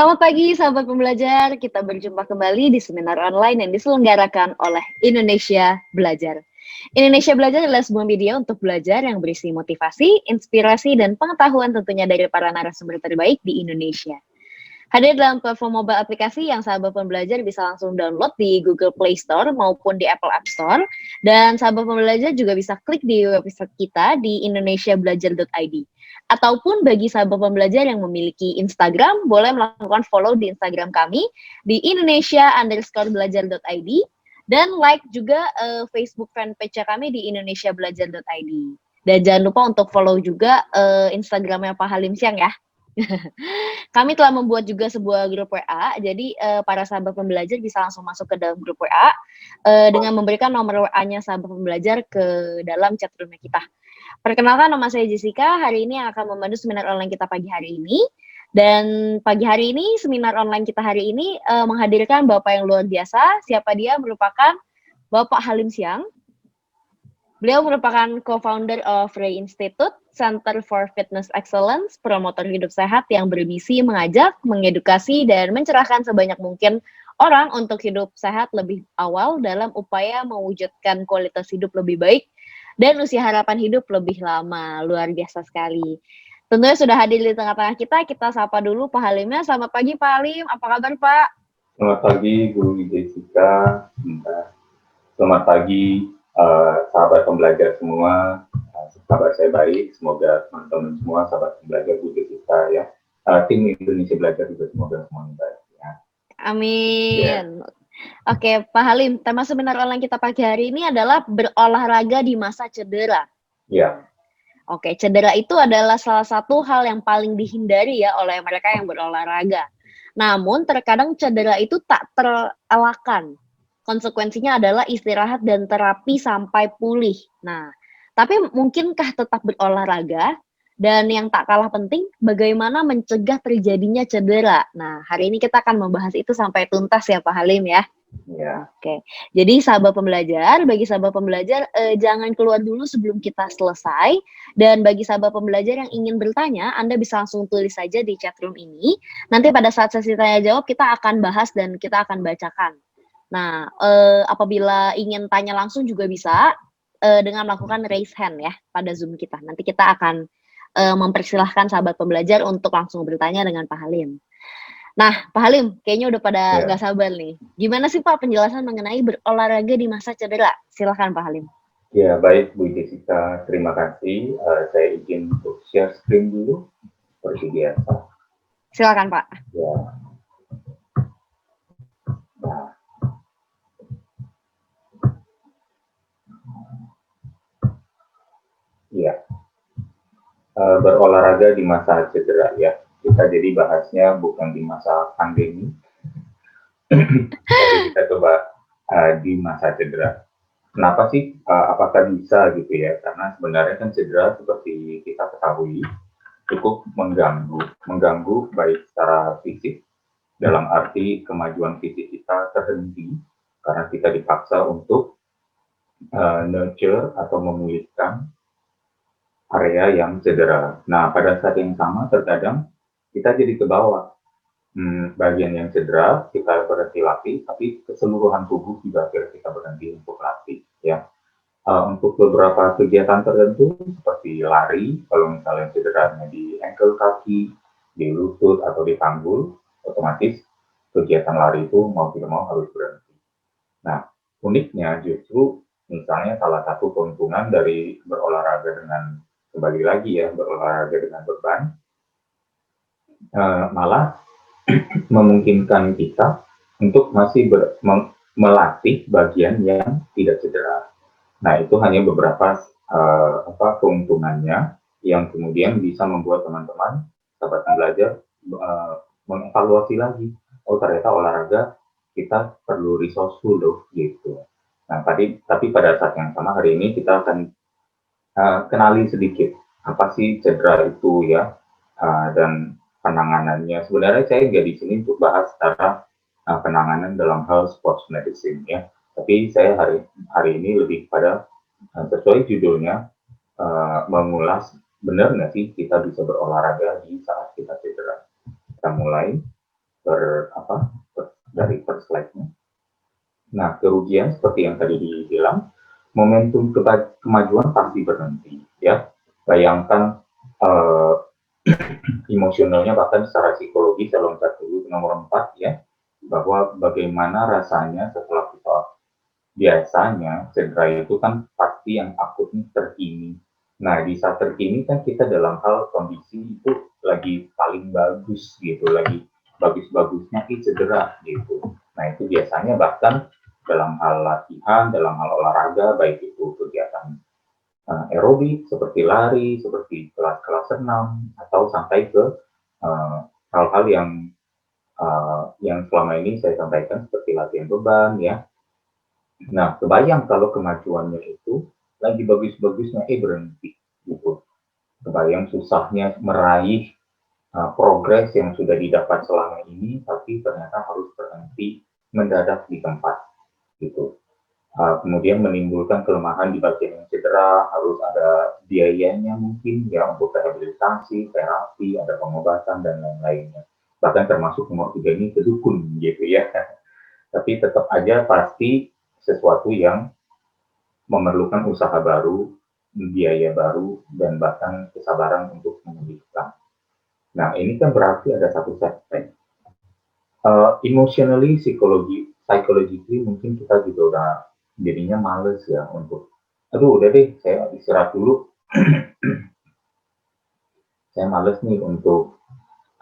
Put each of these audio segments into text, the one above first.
Selamat pagi, sahabat pembelajar. Kita berjumpa kembali di seminar online yang diselenggarakan oleh Indonesia Belajar. Indonesia Belajar adalah sebuah media untuk belajar yang berisi motivasi, inspirasi, dan pengetahuan tentunya dari para narasumber terbaik di Indonesia. Hadir dalam platform mobile aplikasi yang sahabat pembelajar bisa langsung download di Google Play Store maupun di Apple App Store. Dan sahabat pembelajar juga bisa klik di website kita di indonesiabelajar.id. Ataupun bagi sahabat pembelajar yang memiliki Instagram, boleh melakukan follow di Instagram kami di indonesia_belajar.id dan like juga Facebook fanpage kami di indonesiabelajar.id. Dan jangan lupa untuk follow juga Instagramnya Pak Halim Siang ya. Kami telah membuat juga sebuah grup WA, jadi para sahabat pembelajar bisa langsung masuk ke dalam grup WA dengan memberikan nomor WA-nya sahabat pembelajar ke dalam chat room kita. Perkenalkan, nama saya Jessica, hari ini yang akan memandu seminar online kita pagi hari ini. Dan pagi hari ini, seminar online kita hari ini menghadirkan Bapak yang luar biasa. Siapa dia? Merupakan Bapak Halim Siang. Beliau merupakan co-founder of Ray Institute, Center for Fitness Excellence, promotor hidup sehat yang bermisi mengajak, mengedukasi, dan mencerahkan sebanyak mungkin orang untuk hidup sehat lebih awal dalam upaya mewujudkan kualitas hidup lebih baik dan usia harapan hidup lebih lama. Luar biasa sekali. Tentunya sudah hadir di tengah-tengah kita. Kita sapa dulu Pak Halimnya. Selamat pagi Pak Halim, apa kabar Pak? Selamat pagi Bu Jessica. Selamat pagi sahabat pembelajar semua. Kabar saya baik. Semoga teman-teman semua sahabat pembelajar Bu Jessica ya. Tim Indonesia Belajar juga semoga semuanya baik ya. Amin. Yeah. Oke, Pak Halim, tema seminar online kita pagi hari ini adalah berolahraga di masa cedera. Ya. Oke, cedera itu adalah salah satu hal yang paling dihindari ya oleh mereka yang berolahraga. Namun, terkadang cedera itu tak terelakkan. Konsekuensinya adalah istirahat dan terapi sampai pulih. Nah, tapi mungkinkah tetap berolahraga? Dan yang tak kalah penting, bagaimana mencegah terjadinya cedera. Nah, hari ini kita akan membahas itu sampai tuntas ya Pak Halim ya. Ya. Oke, jadi sahabat pembelajar, bagi sahabat pembelajar, jangan keluar dulu sebelum kita selesai. Dan bagi sahabat pembelajar yang ingin bertanya, Anda bisa langsung tulis saja di chatroom ini. Nanti pada saat sesi tanya jawab, kita akan bahas dan kita akan bacakan. Nah, apabila ingin tanya langsung juga bisa dengan melakukan raise hand ya pada Zoom kita. Nanti kita akan mempersilahkan sahabat pembelajar untuk langsung bertanya dengan Pak Halim. Nah, Pak Halim, kayaknya udah pada nggak sabar nih. Gimana sih Pak penjelasan mengenai berolahraga di masa cedera? Silakan Pak Halim. Ya, baik Bu Jessica, terima kasih. Saya izin untuk share screen dulu, seperti biasa. Silakan Pak. Ya. Nah. Ya. Berolahraga di masa cedera ya. Kita jadi bahasnya bukan di masa pandemi, tapi kita coba di masa cedera. Kenapa sih? Apakah bisa gitu ya? Karena sebenarnya kan cedera seperti kita ketahui cukup mengganggu baik secara fisik, dalam arti kemajuan fisik kita terhenti karena kita dipaksa untuk nurture atau memulihkan area yang cedera. Nah, pada saat yang sama terkadang kita jadi ke bawah. Bagian yang cedera kita berhenti latih, tapi keseluruhan tubuh juga akhirnya kita berhenti untuk latih. Ya, untuk beberapa kegiatan tertentu seperti lari, kalau misalnya cederanya di ankle kaki, di lutut atau di panggul, otomatis kegiatan lari itu mau tidak mau harus berhenti. Nah, uniknya justru misalnya salah satu keuntungan dari berolahraga dengan kembali lagi ya berolahraga dengan beban, malah memungkinkan kita untuk masih melatih bagian yang tidak cedera. Nah, itu hanya beberapa keuntungannya yang kemudian bisa membuat teman-teman sahabat belajar mengevaluasi lagi. Oh, ternyata olahraga kita perlu resourceful loh gitu. Nah, tapi pada saat yang sama hari ini kita akan kenali sedikit apa sih cedera itu ya, dan penanganannya. Sebenarnya saya nggak di sini untuk bahas secara penanganan dalam hal sports medicine ya, tapi saya hari ini lebih pada sesuai judulnya mengulas benar nggak sih kita bisa berolahraga di saat kita cedera. Kita mulai. dari per slide-nya. Nah, kerugian seperti yang tadi dibilang, momentum kemajuan pasti berhenti, ya. Bayangkan emosionalnya, bahkan secara psikologis, saya loncat dulu ke nomor 4 ya, bahwa bagaimana rasanya setelah kita biasanya cedera itu kan pasti yang akutnya terkini. Nah, di saat terkini kan kita dalam hal kondisi itu lagi paling bagus gitu, lagi bagus-bagusnya cedera gitu. Nah, itu biasanya bahkan dalam hal latihan, dalam hal olahraga, baik itu kegiatan aerobik seperti lari, seperti kelas-kelas senam, atau sampai ke hal-hal yang selama ini saya sampaikan seperti latihan beban ya. Nah, kebayang kalau kemajuannya itu lagi bagus-bagusnya berhenti gitu. Kebayang susahnya meraih progres yang sudah didapat selama ini, tapi ternyata harus berhenti mendadak di tempat gitu. Kemudian menimbulkan kelemahan di bagian yang cedera, harus ada biayanya mungkin ya untuk rehabilitasi, terapi, ada pengobatan dan lain-lainnya. Bahkan termasuk nomor 3 ini ke dukun gitu ya. Tapi tetap aja pasti sesuatu yang memerlukan usaha baru, biaya baru, dan bahkan kesabaran untuk memulihkan. Nah, ini kan berarti ada satu setback. Emotionally, psychologically mungkin kita juga udah jadinya males ya untuk, aduh udah deh saya istirahat dulu, saya males nih untuk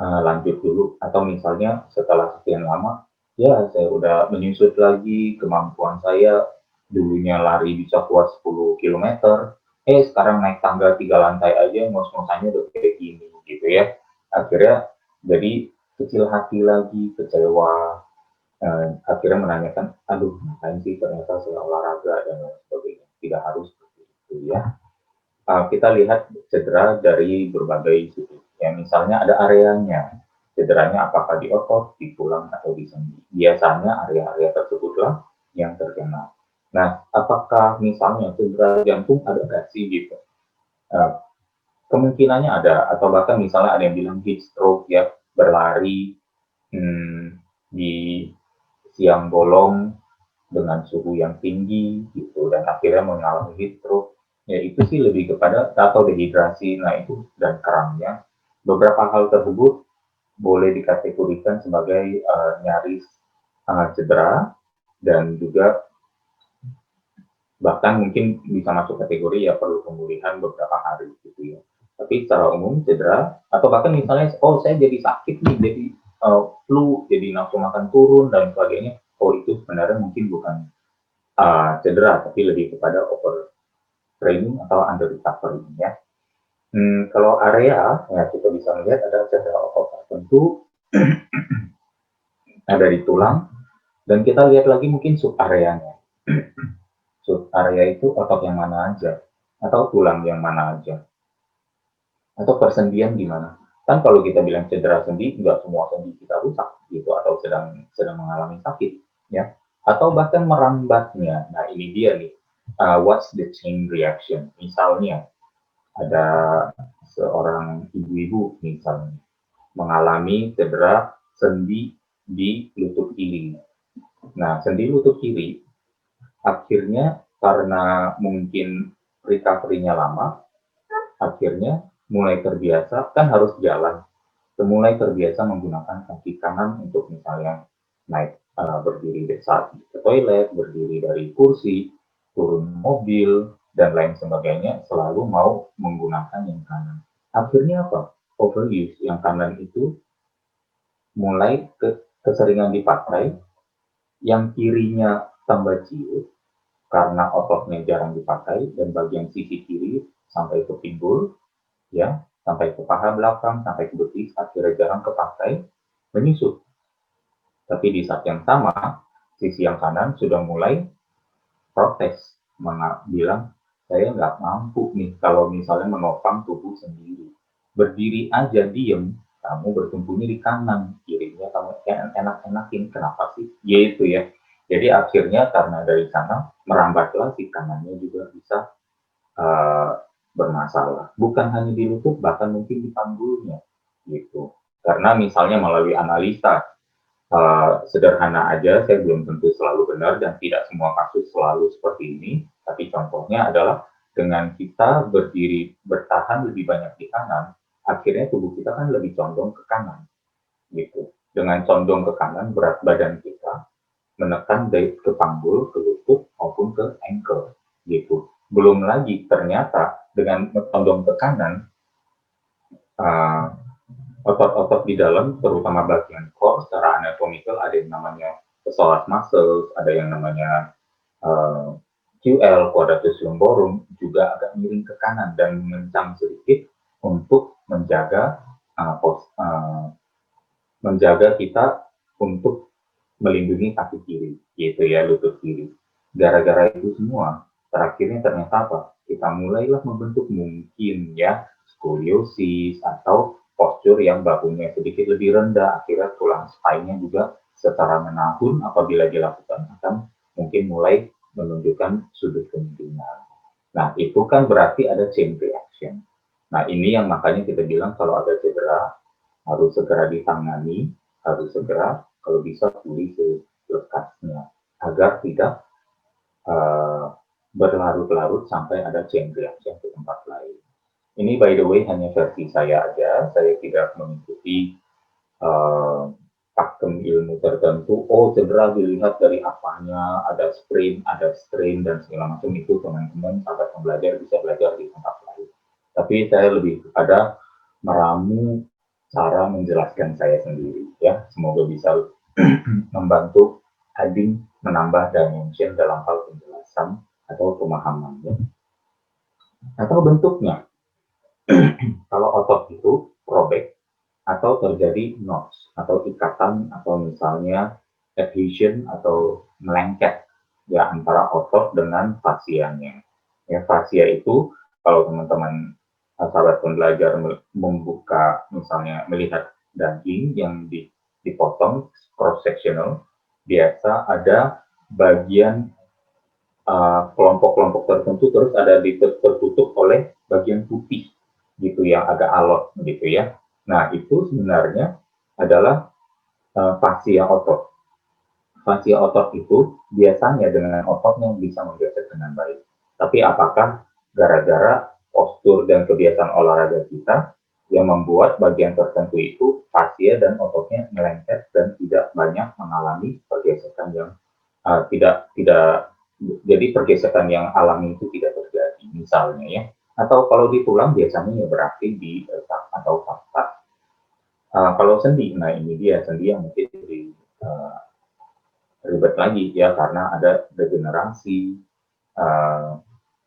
lanjut dulu, atau misalnya setelah sekian lama, ya saya udah menyusut lagi kemampuan saya, dulunya lari bisa kuat 10 km, sekarang naik tangga 3 lantai aja ngos-ngosannya udah kayak gini gitu ya. Akhirnya jadi kecil hati lagi, kecewa, akhirnya menanyakan, aduh ngapain sih ternyata saya olahraga dan lain sebagainya. Tidak harus seperti itu ya. Kita lihat cedera dari berbagai sudut. Ya, misalnya ada areanya. Cederanya apakah di otot, di tulang, atau di sendi. Biasanya area-area tersebutlah yang terkena. Nah, apakah misalnya cedera jantung ada nggak sih gitu? Kemungkinannya ada, atau bahkan misalnya ada yang bilang heat stroke ya, berlari di siang bolong dengan suhu yang tinggi gitu, dan akhirnya mengalami heat stroke. Ya itu sih lebih kepada atau dehidrasi, nah itu dan kramnya. Beberapa hal tersebut boleh dikategorikan sebagai nyaris cedera, dan juga bahkan mungkin bisa masuk kategori ya perlu pemulihan beberapa hari gitu ya. Tapi secara umum cedera, atau bahkan misalnya saya jadi sakit nih, jadi flu, jadi nafsu makan turun dan sebagainya, itu sebenarnya mungkin bukan cedera, tapi lebih kepada overtraining atau under recovery ya. Kalau area, ya kita bisa melihat ada cedera otot tertentu, ada di tulang, dan kita lihat lagi mungkin sub areanya. Sub area itu otot yang mana aja, atau tulang yang mana aja, atau persendian di mana. Kan kalau kita bilang cedera sendi, nggak semua sendi kita rusak gitu, atau sedang mengalami sakit ya, atau bahkan merambatnya. Nah ini dia nih, what's the chain reaction? Misalnya ada seorang ibu-ibu misalnya mengalami cedera sendi di lutut kiri. Nah, sendi lutut kiri akhirnya karena mungkin recovery-nya lama, akhirnya mulai terbiasa, kan harus jalan, mulai terbiasa menggunakan kaki kanan untuk misalnya naik, berdiri saat ke toilet, berdiri dari kursi, turun mobil, dan lain sebagainya, selalu mau menggunakan yang kanan. Akhirnya apa? Overuse. Yang kanan itu mulai keseringan dipakai, yang kirinya tambah ciut, karena ototnya jarang dipakai, dan bagian sisi kiri sampai ke pinggul, ya, sampai ke paha belakang, sampai ke betis, akhirnya jarang kepakai, menyusut. Tapi di saat yang sama, sisi yang kanan sudah mulai protes, bilang, saya nggak mampu nih kalau misalnya menopang tubuh sendiri. Berdiri aja diem, kamu bertumpunya di kanan, kirinya kamu enak-enakin, kenapa sih? Gitu ya. Jadi akhirnya karena dari sana merambatlah si kanannya juga bisa bermasalah. Bukan hanya di lutut, bahkan mungkin di panggulnya gitu. Karena misalnya melalui analisa, Sederhana aja, saya belum tentu selalu benar dan tidak semua kasus selalu seperti ini, tapi contohnya adalah dengan kita berdiri bertahan lebih banyak di kanan, akhirnya tubuh kita kan lebih condong ke kanan, gitu. Dengan condong ke kanan, berat badan kita menekan dari ke panggul, ke lutut, maupun ke ankle, gitu. Belum lagi ternyata dengan condong ke kanan, uh, otot-otot di dalam, terutama bagian core, secara anatomikal ada yang namanya psoas muscles, ada yang namanya QL, quadratus lumborum, juga agak miring ke kanan dan mengencang sedikit untuk menjaga kita untuk melindungi kaki kiri, yaitu ya lutut kiri. Gara-gara itu semua, terakhirnya ternyata apa? Kita mulailah membentuk mungkin ya skoliosis atau postur yang bahunya sedikit lebih rendah, akhirnya tulang spine-nya juga secara menahun apabila dilakukan akan mungkin mulai menunjukkan sudut kemiringan. Nah, itu kan berarti ada chain reaction. Nah, ini yang makanya kita bilang kalau ada cedera harus segera ditangani, harus segera kalau bisa pulih selekasnya agar tidak berlarut-larut sampai ada chain reaction ke tempat lain. Ini by the way hanya versi saya aja, saya tidak mengikuti pakem ilmu tertentu. Oh, cedera dilihat dari apanya, ada sprain, ada strain dan segala macam itu teman-teman sahabat pembelajar bisa belajar di tempat lain. Tapi saya lebih kepada meramu cara menjelaskan saya sendiri ya. Semoga bisa membantu adding menambah dimension dalam hal penjelasan atau pemahaman ya. Atau bentuknya. Kalau otot itu robek atau terjadi knots atau ikatan atau misalnya adhesion atau melengket ya antara otot dengan fasianya. Ya fasia itu kalau teman-teman sahabat pembelajar membuka misalnya melihat daging yang dipotong cross sectional, biasa ada bagian kelompok-kelompok tertentu terus ada tertutup oleh bagian putih gitu yang agak alot gitu ya. Nah, itu sebenarnya adalah fasia otot. Fasia otot itu biasanya dengan otot yang bisa menggesek dengan baik. Tapi apakah gara-gara postur dan kebiasaan olahraga kita yang membuat bagian tertentu itu fasia dan ototnya melengket dan tidak banyak mengalami pergesekan yang tidak jadi pergesekan yang alami itu tidak terjadi misalnya ya. Atau kalau di tulang biasanya ya berarti di retak atau fakta. Kalau sendi, nah ini dia sendi yang mungkin lebih ribet lagi ya karena ada degenerasi,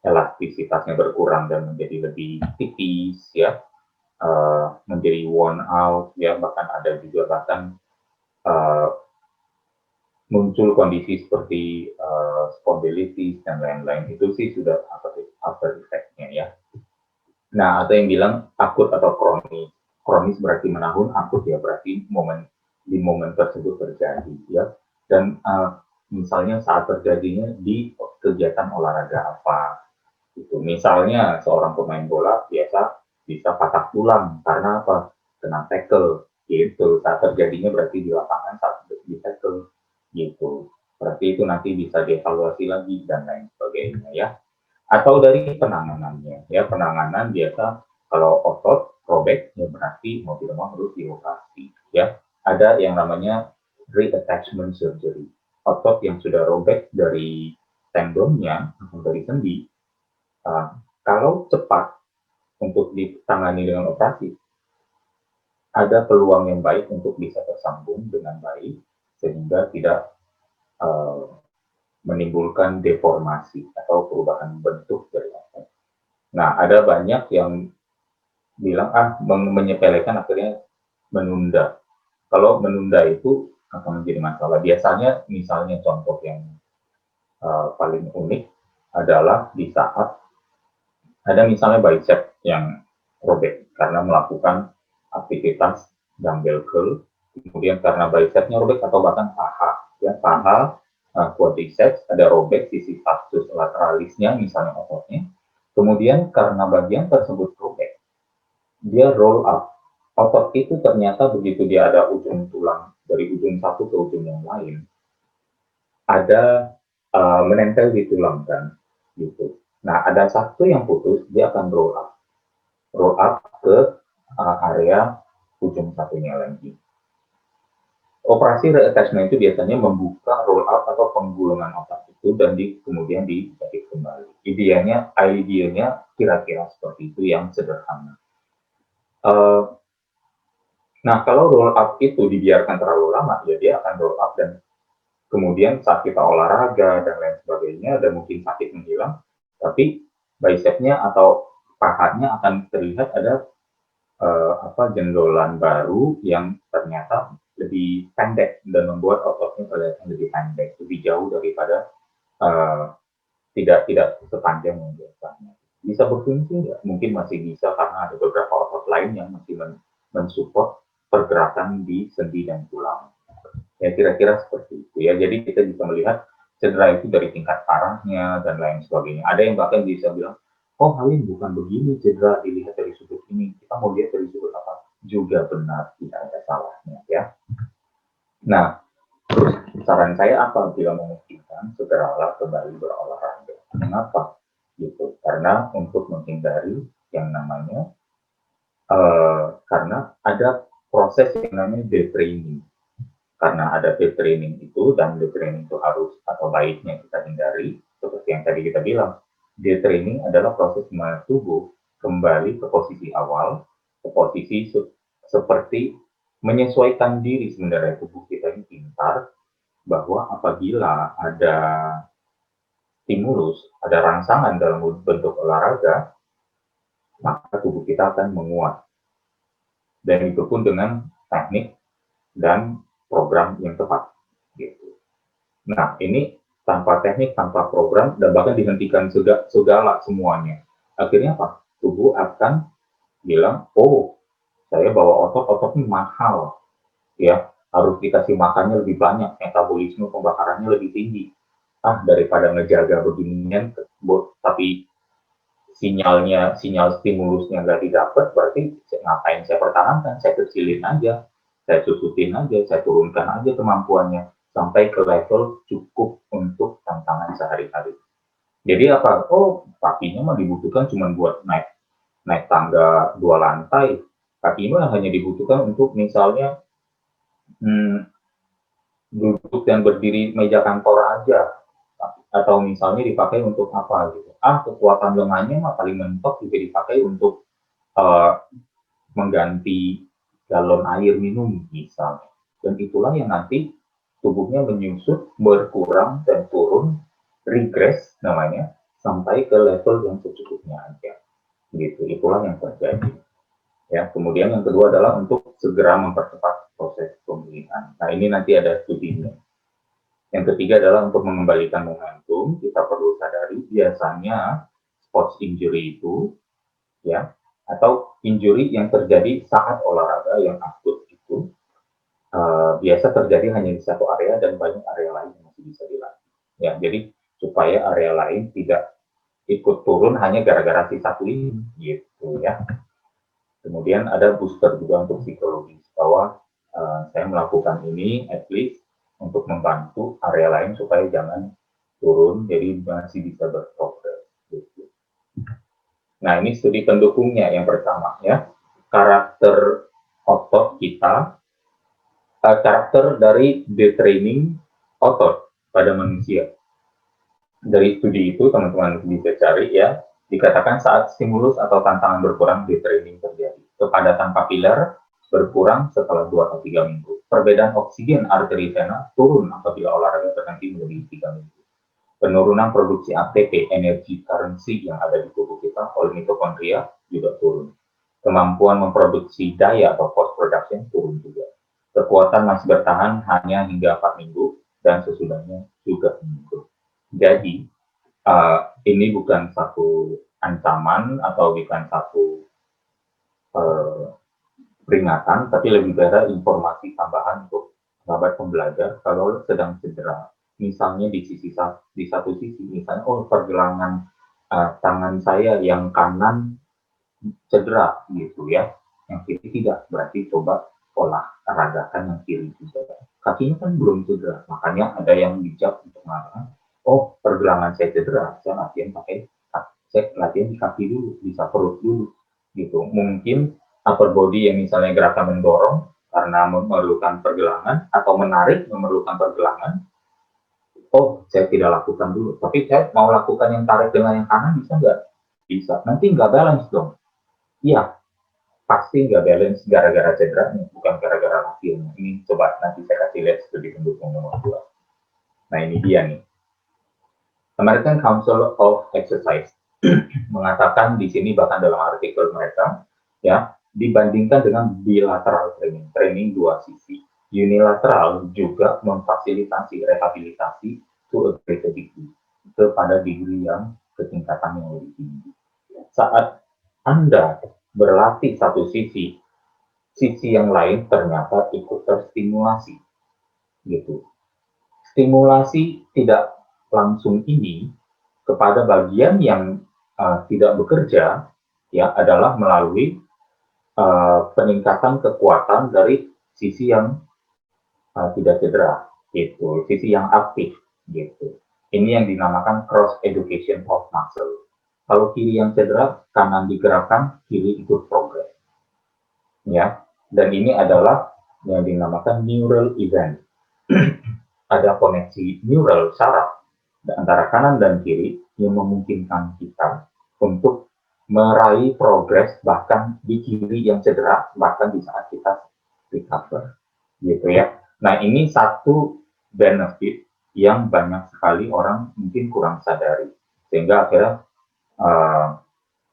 elastisitasnya berkurang dan menjadi lebih tipis ya, menjadi worn out ya, bahkan ada juga bahkan muncul kondisi seperti spondylitis dan lain-lain. Itu sih sudah after effect-nya ya. Nah, ada yang bilang akut atau kronis. Kronis berarti menahun, akut ya berarti di momen tersebut terjadi ya. Dan misalnya saat terjadinya di kegiatan olahraga apa. Itu misalnya seorang pemain bola biasa bisa patah tulang karena apa? Kena tackle gitu. Saat terjadinya berarti di lapangan saat di tackle gitu. Berarti itu nanti bisa dievaluasi lagi dan lain sebagainya ya. Atau dari penanganannya ya, penanganan biasa kalau otot robek ya berarti mau tidak mau harus dioperasi ya. Ada yang namanya reattachment surgery, otot yang sudah robek dari tendonnya atau dari sendi, kalau cepat untuk ditangani dengan operasi ada peluang yang baik untuk bisa tersambung dengan baik sehingga tidak menimbulkan deformasi atau perubahan bentuk dari otot. Nah, ada banyak yang bilang menyepelekan akhirnya menunda. Kalau menunda itu akan menjadi masalah. Biasanya misalnya contoh yang paling unik adalah di saat ada misalnya bicep yang robek karena melakukan aktivitas dumbbell curl, kemudian karena bicepnya robek atau bahkan paha, ya paha quadriceps ada robek sisi factus lateralisnya misalnya ototnya, kemudian karena bagian tersebut robek, dia roll up. Otot itu ternyata begitu dia ada ujung tulang dari ujung satu ke ujung yang lain, ada menempel di tulang kan, gitu. Nah, ada satu yang putus, dia akan roll up ke area ujung satunya lagi. Operasi reattachment itu biasanya membuka roll up atau penggulungan otak itu dan kemudian dijahit kembali. Ideanya kira-kira seperti itu yang sederhana. Nah, kalau roll up itu dibiarkan terlalu lama, ya dia akan roll up dan kemudian saat kita olahraga dan lain sebagainya, dan mungkin sakit menghilang, tapi bicepnya atau pahanya akan terlihat ada jendolan baru yang ternyata lebih pendek dan membuat ototnya kelihatan lebih pendek, lebih jauh daripada tidak sepanjang yang biasanya. Bisa berfungsi nggak? Mungkin masih bisa karena ada beberapa otot lain yang masih mensupport pergerakan di sendi dan tulang. Ya kira-kira seperti itu ya. Jadi kita bisa melihat cedera itu dari tingkat parahnya dan lain sebagainya. Ada yang bahkan bisa bilang, oh Halim bukan begini cedera dilihat dari sudut ini. Kita mau lihat dari sudut apa? Juga benar, tidak ada salahnya ya. Nah, terus saran saya apa bila memungkinkan segeralah kembali berolahraga. Mengapa? Gitu. Karena untuk menghindari yang namanya karena ada proses yang namanya detraining. Karena ada detraining itu dan detraining itu harus atau baiknya kita hindari seperti yang tadi kita bilang. Detraining adalah proses dimana tubuh kembali ke posisi awal, ke posisi seperti menyesuaikan diri. Sebenarnya tubuh kita ini pintar bahwa apabila ada stimulus, ada rangsangan dalam bentuk olahraga, maka tubuh kita akan menguat. Dan itu pun dengan teknik dan program yang tepat. Gitu. Nah, ini tanpa teknik, tanpa program, dan bahkan dihentikan segala semuanya. Akhirnya apa? Tubuh akan bilang, oh, saya bawa otot ini mahal. Ya, harus dikasih makannya lebih banyak, metabolisme pembakarannya lebih tinggi. Daripada ngejaga beginian, tapi sinyal stimulusnya nggak didapat, berarti ngapain saya pertahankan? Saya kecilin aja, saya susutin aja, saya turunkan aja kemampuannya sampai ke level cukup untuk tantangan sehari-hari. Jadi apa? Oh, kakinya mah dibutuhkan cuma buat naik tangga 2 lantai. Kaki mah hanya dibutuhkan untuk misalnya duduk dan berdiri meja kantor aja, atau misalnya dipakai untuk apa gitu. Kekuatan lengannya mah paling mentok juga dipakai untuk mengganti galon air minum misalnya. Dan itulah yang nanti tubuhnya menyusut, berkurang dan turun, regress namanya, sampai ke level yang secukupnya aja. Gitu, itulah yang terjadi. Ya, kemudian yang kedua adalah untuk segera mempercepat proses pemulihan. Nah, ini nanti ada studinya. Yang ketiga adalah untuk mengembalikan momentum, kita perlu sadari biasanya sports injury itu, ya, atau injury yang terjadi saat olahraga yang akut itu, biasa terjadi hanya di satu area dan banyak area lain yang masih bisa dilatih. Ya, jadi supaya area lain tidak ikut turun hanya gara-gara si satu ini, gitu ya. Kemudian ada booster juga untuk psikologis bahwa saya melakukan ini at least untuk membantu area lain supaya jangan turun, jadi masih bisa berprogres. Gitu. Nah, ini studi pendukungnya yang pertama ya, karakter otot kita, karakter dari detraining otot pada manusia. Dari studi itu teman-teman bisa cari ya, dikatakan saat stimulus atau tantangan berkurang, detraining terjadi. Kepadatan papiler berkurang setelah 2 atau 3 minggu. Perbedaan oksigen arteri vena turun apabila olahraga terhenti melebihi 3 minggu. Penurunan produksi ATP, energi currency yang ada di tubuh kita oleh mitokondria juga turun. Kemampuan memproduksi daya atau post production turun juga. Kekuatan masih bertahan hanya hingga 4 minggu dan sesudahnya juga menurun. Jadi, ini bukan satu ancaman atau bukan satu peringatan, tapi lebih pada informasi tambahan untuk sahabat pembelajar kalau sedang cedera. Misalnya di satu sisi, misalnya pergelangan tangan saya yang kanan cedera gitu ya, yang kiri tidak, berarti coba olahragakan yang kiri juga. Kakinya kan belum cedera, makanya ada yang bijak untuk mengatakan, oh pergelangan saya cedera, saya latihan saya latihan di kaki dulu, bisa perut dulu, gitu. Mungkin upper body yang misalnya gerakan mendorong karena memerlukan pergelangan atau menarik memerlukan pergelangan, oh saya tidak lakukan dulu, tapi saya mau lakukan yang tarik dengan yang kanan bisa nggak? Bisa, nanti nggak balance dong. Iya, pasti nggak balance gara-gara cederanya, bukan gara-gara latihan. Ini coba nanti saya kasih lihat studi pendukung nomor 2. Nah ini dia nih. American Council of Exercise mengatakan di sini bahkan dalam artikel mereka, ya, dibandingkan dengan bilateral training dua sisi. Unilateral juga memfasilitasi rehabilitasi to a greater degree, kepada degree yang ketingkatan yang lebih tinggi. Saat Anda berlatih satu sisi, sisi yang lain ternyata ikut terstimulasi, gitu. Stimulasi tidak langsung ini kepada bagian yang tidak bekerja, ya, adalah melalui peningkatan kekuatan dari sisi yang tidak cedera, gitu, sisi yang aktif, gitu. Ini yang dinamakan cross education of muscle. Kalau kiri yang cedera, kanan digerakkan, kiri ikut progres, ya. Dan ini adalah yang dinamakan neural event. Ada koneksi neural saraf antara kanan dan kiri yang memungkinkan kita untuk meraih progres bahkan di kiri yang cedera, bahkan di saat kita recover, gitu ya. Nah ini satu benefit yang banyak sekali orang mungkin kurang sadari, sehingga akhirnya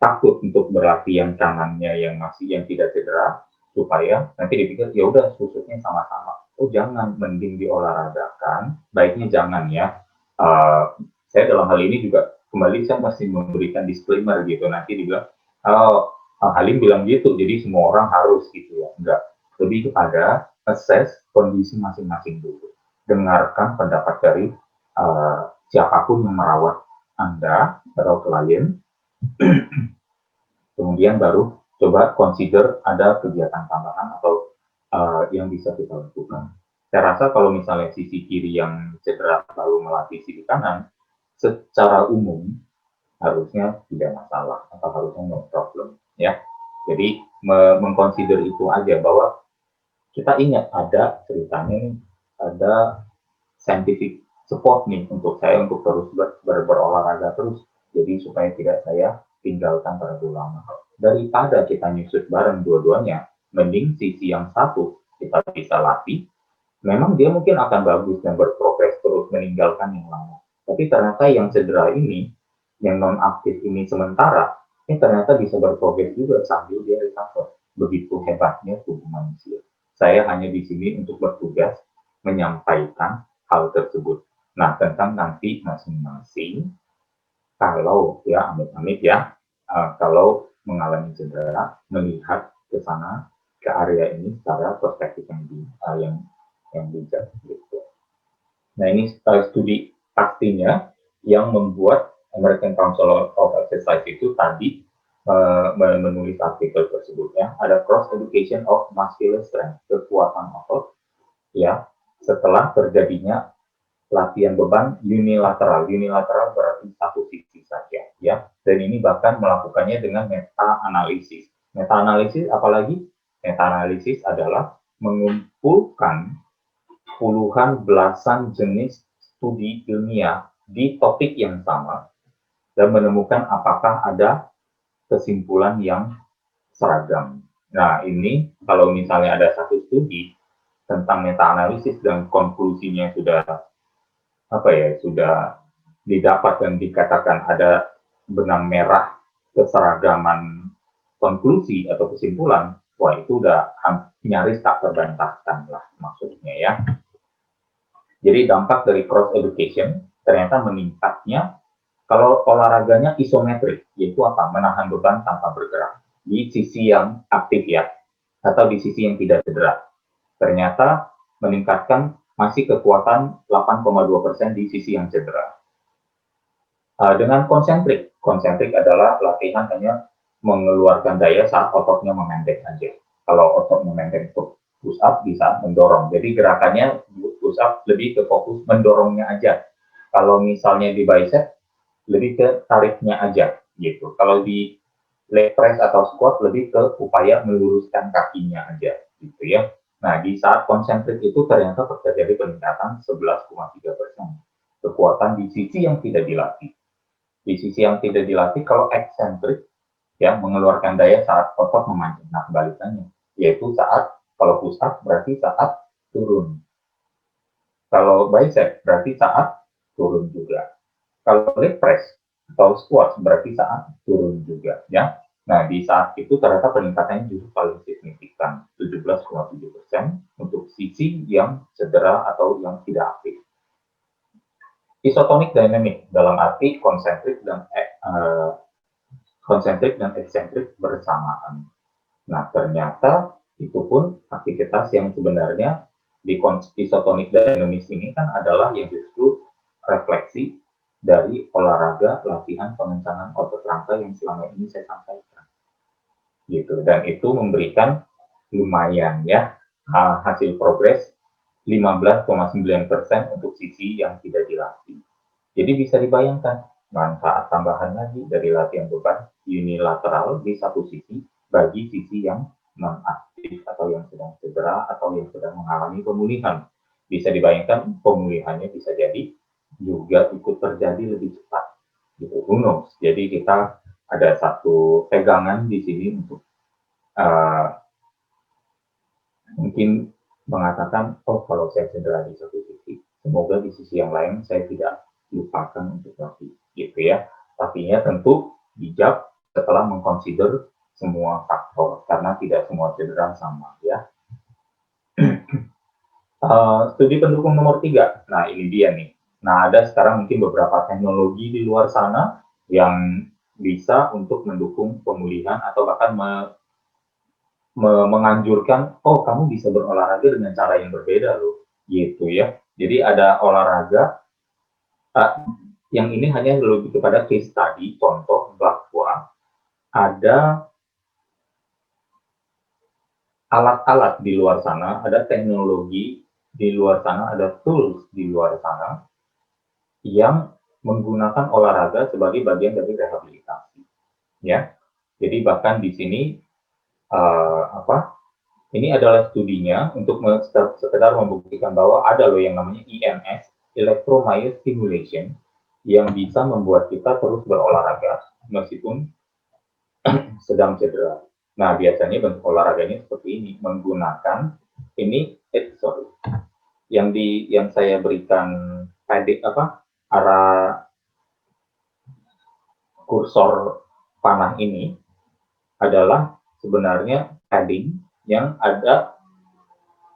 takut untuk berlatih yang kanannya yang tidak cedera, supaya nanti dipikir ya udah susutnya sama-sama. Oh jangan, mending diolahragakan, baiknya jangan ya. Saya dalam hal ini juga kembali saya masih memberikan disclaimer gitu, nanti dibilang oh Halim bilang gitu jadi semua orang harus gitu ya, enggak, lebih kepada assess kondisi masing-masing dulu, dengarkan pendapat dari siapapun yang merawat Anda atau klien, kemudian baru coba consider ada kegiatan tambahan atau yang bisa kita lakukan. Saya rasa kalau misalnya sisi kiri yang cedera lalu melatih sisi kanan, secara umum harusnya tidak masalah atau harusnya no problem, ya. Jadi mengconsider itu aja, bahwa kita ingat ada ceritanya nih, ada scientific support nih untuk saya untuk terus berolahraga terus, jadi supaya tidak saya tinggalkan terlalu lama. Daripada kita nyusut bareng dua-duanya, mending sisi yang satu kita bisa latih, memang dia mungkin akan bagus dan berprogres terus meninggalkan yang lama. Tapi ternyata yang cedera ini, yang non aktif ini sementara, ini ternyata bisa berprogres juga sambil dia recover. Begitu hebatnya tubuh manusia. Saya hanya di sini untuk bertugas menyampaikan hal tersebut. Nah, tentang nanti masing-masing, kalau ya amit-amit ya, kalau mengalami cedera, melihat ke sana, ke area ini secara perspektif yang bijak gitu. Nah ini studi pastinya yang membuat American Council of Exercise itu tadi menulis artikel tersebutnya, ada cross education of muscular strength, kekuatan otot, ya, setelah terjadinya latihan beban unilateral. Unilateral berarti satu sisi saja, ya. Dan ini bahkan melakukannya dengan meta-analisis. Meta-analisis apalagi? Meta-analisis adalah mengumpulkan puluhan belasan jenis studi ilmiah di topik yang sama dan menemukan apakah ada kesimpulan yang seragam. Nah, ini kalau misalnya ada satu studi tentang meta-analisis dan konklusinya sudah didapat dan dikatakan ada benang merah keseragaman konklusi atau kesimpulan, wah itu udah nyaris tak terbantahkan lah maksudnya ya. Jadi dampak dari cross education ternyata meningkatnya kalau olahraganya isometrik, yaitu apa? Menahan beban tanpa bergerak di sisi yang aktif ya, atau di sisi yang tidak cedera. Ternyata meningkatkan masih kekuatan 8,2% di sisi yang cedera. Dengan konsentrik, konsentrik adalah latihan hanya mengeluarkan daya saat ototnya memendek aja. Kalau otot memendek itu push up di saat mendorong. Jadi gerakannya push up lebih ke fokus mendorongnya aja. Kalau misalnya di bicep lebih ke tariknya aja gitu. Kalau di leg press atau squat lebih ke upaya meluruskan kakinya aja gitu ya. Nah, di saat konsentrik itu ternyata terjadi peningkatan 11,3% kekuatan di sisi yang tidak dilatih. Di sisi yang tidak dilatih, kalau eksentrik ya mengeluarkan daya saat otot memancing. Nah, kebalikannya, yaitu saat kalau push up berarti saat turun. Kalau bicep berarti saat turun juga. Kalau leg press atau squat berarti saat turun juga ya. Nah, di saat itu ternyata peningkatannya justru paling signifikan, 17,7% untuk sisi yang cedera atau yang tidak aktif. Isotonik dynamic dalam arti konsentrik dan eksentrik bersamaan. Nah, ternyata itu pun aktivitas yang sebenarnya di isotonic dynamics ini kan adalah yang justru refleksi dari olahraga latihan pengencangan otot rangka yang selama ini saya sampaikan. Gitu. Dan itu memberikan lumayan ya hasil progres 15,9% untuk sisi yang tidak dilatih. Jadi bisa dibayangkan manfaat tambahan lagi dari latihan beban unilateral di satu sisi bagi sisi yang non aktif atau yang sedang cedera atau yang sedang mengalami pemulihan. Bisa dibayangkan pemulihannya bisa jadi juga ikut terjadi lebih cepat. Gitu, Jadi kita ada satu pegangan di sini untuk mungkin mengatakan, oh kalau saya cedera di satu sisi, semoga di sisi yang lain saya tidak lupakan untuk latih, gitu ya. Tapi ya tentu bijak setelah mengconsider semua faktor, karena tidak semua cedera sama, ya. Studi pendukung nomor 3, nah ini dia nih. Nah ada sekarang mungkin beberapa teknologi di luar sana yang bisa untuk mendukung pemulihan atau bahkan menganjurkan, oh kamu bisa berolahraga dengan cara yang berbeda loh, gitu ya. Jadi ada olahraga yang ini hanya lebih kepada case study, contoh bahwa ada alat-alat di luar sana, ada teknologi di luar sana, ada tools di luar sana yang menggunakan olahraga sebagai bagian dari rehabilitasi, ya. Jadi bahkan di sini ini adalah studinya untuk sekedar membuktikan bahwa ada loh yang namanya EMS, electromyostimulation, yang bisa membuat kita terus berolahraga meskipun sedang cedera. Nah, biasanya bentuk olahraganya seperti ini, menggunakan yang saya berikan arah kursor panah ini adalah sebenarnya padding yang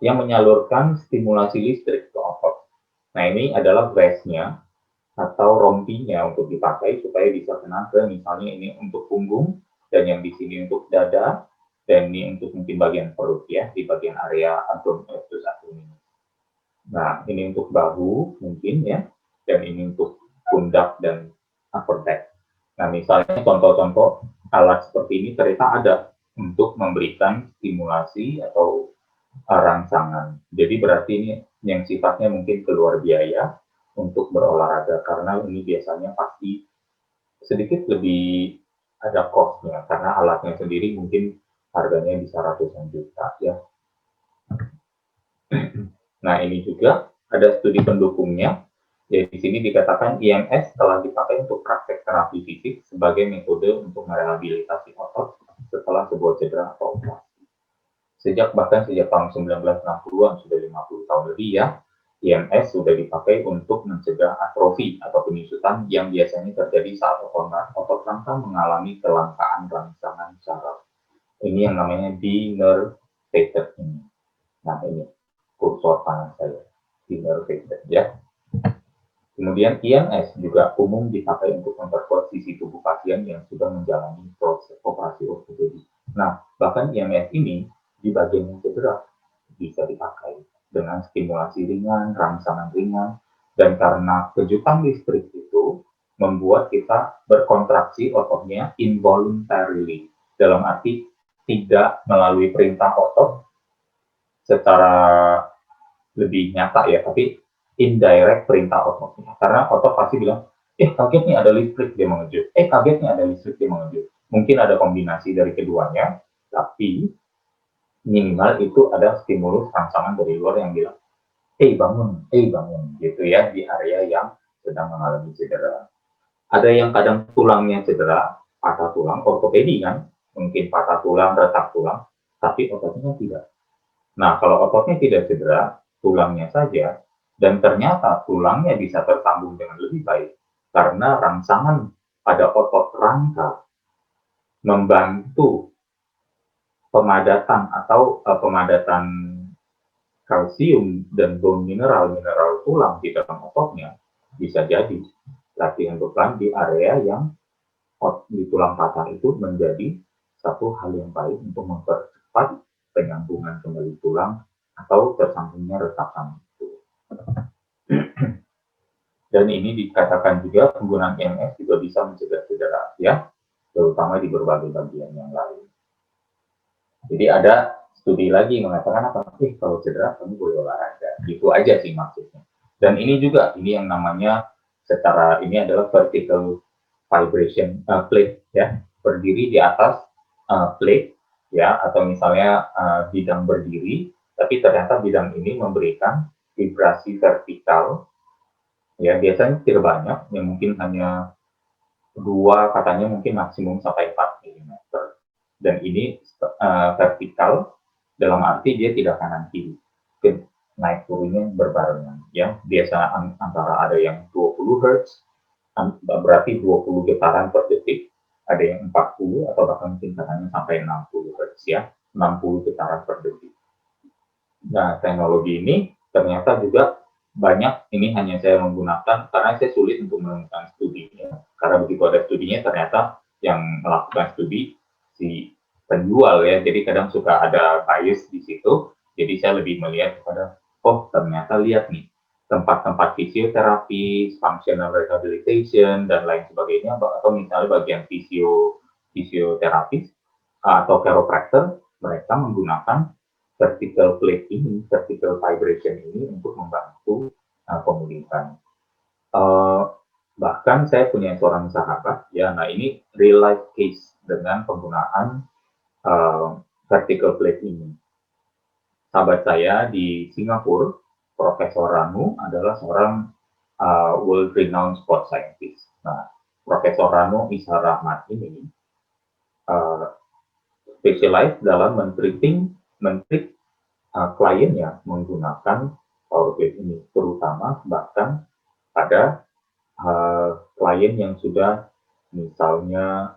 menyalurkan stimulasi listrik ke otot. Nah, ini adalah vest-nya atau rompinya untuk dipakai supaya bisa kena ke misalnya ini untuk punggung dan yang di sini untuk dada dan ini untuk mungkin bagian perut ya, di bagian area abdominis. Nah, ini untuk bahu mungkin ya, dan ini untuk pundak dan upper back. Nah, misalnya contoh-contoh alat seperti ini ternyata ada untuk memberikan stimulasi atau rangsangan. Jadi berarti ini yang sifatnya mungkin keluar biaya untuk berolahraga karena ini biasanya pasti sedikit lebih ada cost-nya karena alatnya sendiri mungkin harganya bisa ratusan juta ya. Nah, ini juga ada studi pendukungnya. Jadi di sini dikatakan IMS telah dipakai untuk praktek terapi fisik sebagai metode untuk merehabilitasi otot setelah sebuah cedera atau operasi. Bahkan sejak tahun 1960-an, sudah 50 tahun lebih ya, IMS sudah dipakai untuk mencegah atrofi atau penyusutan yang biasanya terjadi saat otot rangka mengalami kelangkaan rangsangan saraf. Ini yang namanya denervated ini. Nah, ini kursor tangan saya, denervated ya. Kemudian IMS juga umum dipakai untuk memperkuat sisi tubuh pasien yang sudah menjalani proses operasi ortopedi. Nah, bahkan IMS ini di bagian yang cedera bisa dipakai dengan stimulasi ringan, rangsangan ringan, dan karena kejutan listrik itu membuat kita berkontraksi ototnya involuntarily, dalam arti tidak melalui perintah otot, secara lebih nyata ya, tapi indirect perintah ototnya. Karena otot pasti bilang, kaget nih ada listrik, dia mengejut. Kaget nih ada listrik, dia mengejut. Mungkin ada kombinasi dari keduanya, tapi minimal itu ada stimulus rangsangan dari luar yang bilang, bangun, bangun, gitu ya, di area yang sedang mengalami cedera. Ada yang kadang tulangnya cedera, patah tulang, ortopedi kan, mungkin patah tulang, retak tulang, tapi ototnya tidak. Nah, kalau ototnya tidak cedera, tulangnya saja, dan ternyata tulangnya bisa tersambung dengan lebih baik, karena rangsangan pada otot rangka membantu pemadatan atau pemadatan kalsium dan bone mineral tulang di dalam ototnya, bisa jadi latihan beban di area yang di tulang patah itu menjadi satu hal yang baik untuk mempercepat penyambungan kembali tulang atau tersambungnya retakan itu. Dan ini dikatakan juga penggunaan EMS juga bisa mencegah cedera ya, terutama di berbagai bagian yang lain. Jadi ada studi lagi mengatakan apa? Kalau cedera kamu boleh olahraga. Gitu aja sih maksudnya. Dan ini juga, ini yang namanya secara ini adalah vertical vibration plate ya, berdiri di atas plate ya, atau misalnya bidang berdiri, tapi ternyata bidang ini memberikan vibrasi vertikal ya, biasanya tidak banyak, yang mungkin hanya 2, katanya mungkin maksimum sampai 4 mm. Dan ini vertikal dalam arti dia tidak kanan kiri, naik turunnya berbarengan ya, biasa antara ada yang 20 Hz, berarti 20 getaran per detik, ada yang 40 atau bahkan mungkin katanya sampai 60 Hz ya, 60 getaran per detik. Nah, teknologi ini ternyata juga banyak, ini hanya saya menggunakan karena saya sulit untuk menemukan studinya. Karena begitu ada studinya, ternyata yang melakukan studi si penjual ya, jadi kadang suka ada bias di situ. Jadi saya lebih melihat kepada, ternyata lihat nih, tempat-tempat fisioterapi, functional rehabilitation, dan lain sebagainya, atau misalnya bagian fisioterapis atau chiropractor, mereka menggunakan vertical plate ini, vertical vibration ini untuk membantu pemulihan. Bahkan saya punya seorang sahabat, ya, nah ini real life case dengan penggunaan vertical plate ini. Sahabat saya di Singapura, Profesor Ranu adalah seorang world renowned sport scientist. Nah, Profesor Ranu Ishar Rahmat ini specialize dalam mentreating kliennya menggunakan power plate ini, terutama bahkan pada klien yang sudah misalnya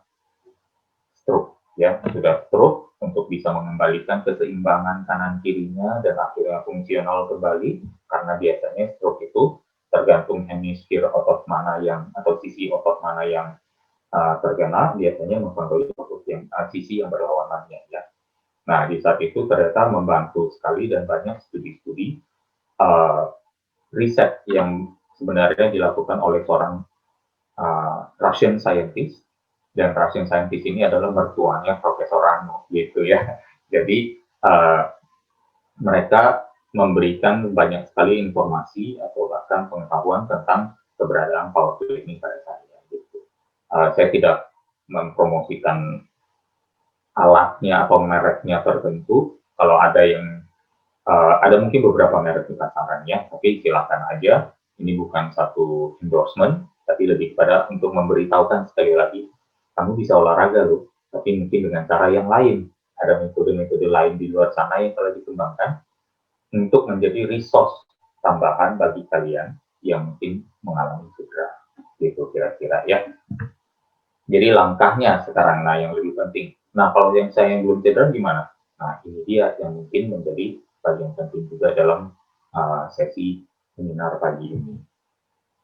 stroke, ya, sudah stroke, untuk bisa mengembalikan keseimbangan kanan kirinya dan akhirnya fungsional kembali, karena biasanya stroke itu tergantung hemisfer otot mana yang, atau sisi otot mana yang terkena, biasanya mempengaruhi otot yang sisi yang berlawanannya ya. Nah, di saat itu ternyata membantu sekali, dan banyak studi-studi riset yang sebenarnya dilakukan oleh seorang Russian scientist, dan Russian scientist ini adalah mertuanya Profesor Rano gitu ya. Jadi mereka memberikan banyak sekali informasi atau bahkan pengetahuan tentang keberadaan power plate ini pada saya. Gitu. Saya tidak mempromosikan alatnya atau mereknya tertentu. Kalau ada yang ada mungkin beberapa merek di pasarannya, tapi silakan aja. Ini bukan satu endorsement, tapi lebih kepada untuk memberitahukan sekali lagi, kamu bisa olahraga loh, tapi mungkin dengan cara yang lain. Ada metode-metode lain di luar sana yang telah dikembangkan untuk menjadi resource tambahan bagi kalian yang mungkin mengalami cedera. Gitu kira-kira ya. Jadi langkahnya sekarang, nah yang lebih penting. Nah, kalau yang saya yang belum cedera gimana? Nah, ini dia yang mungkin menjadi bagian penting juga dalam sesi seminar pagi ini.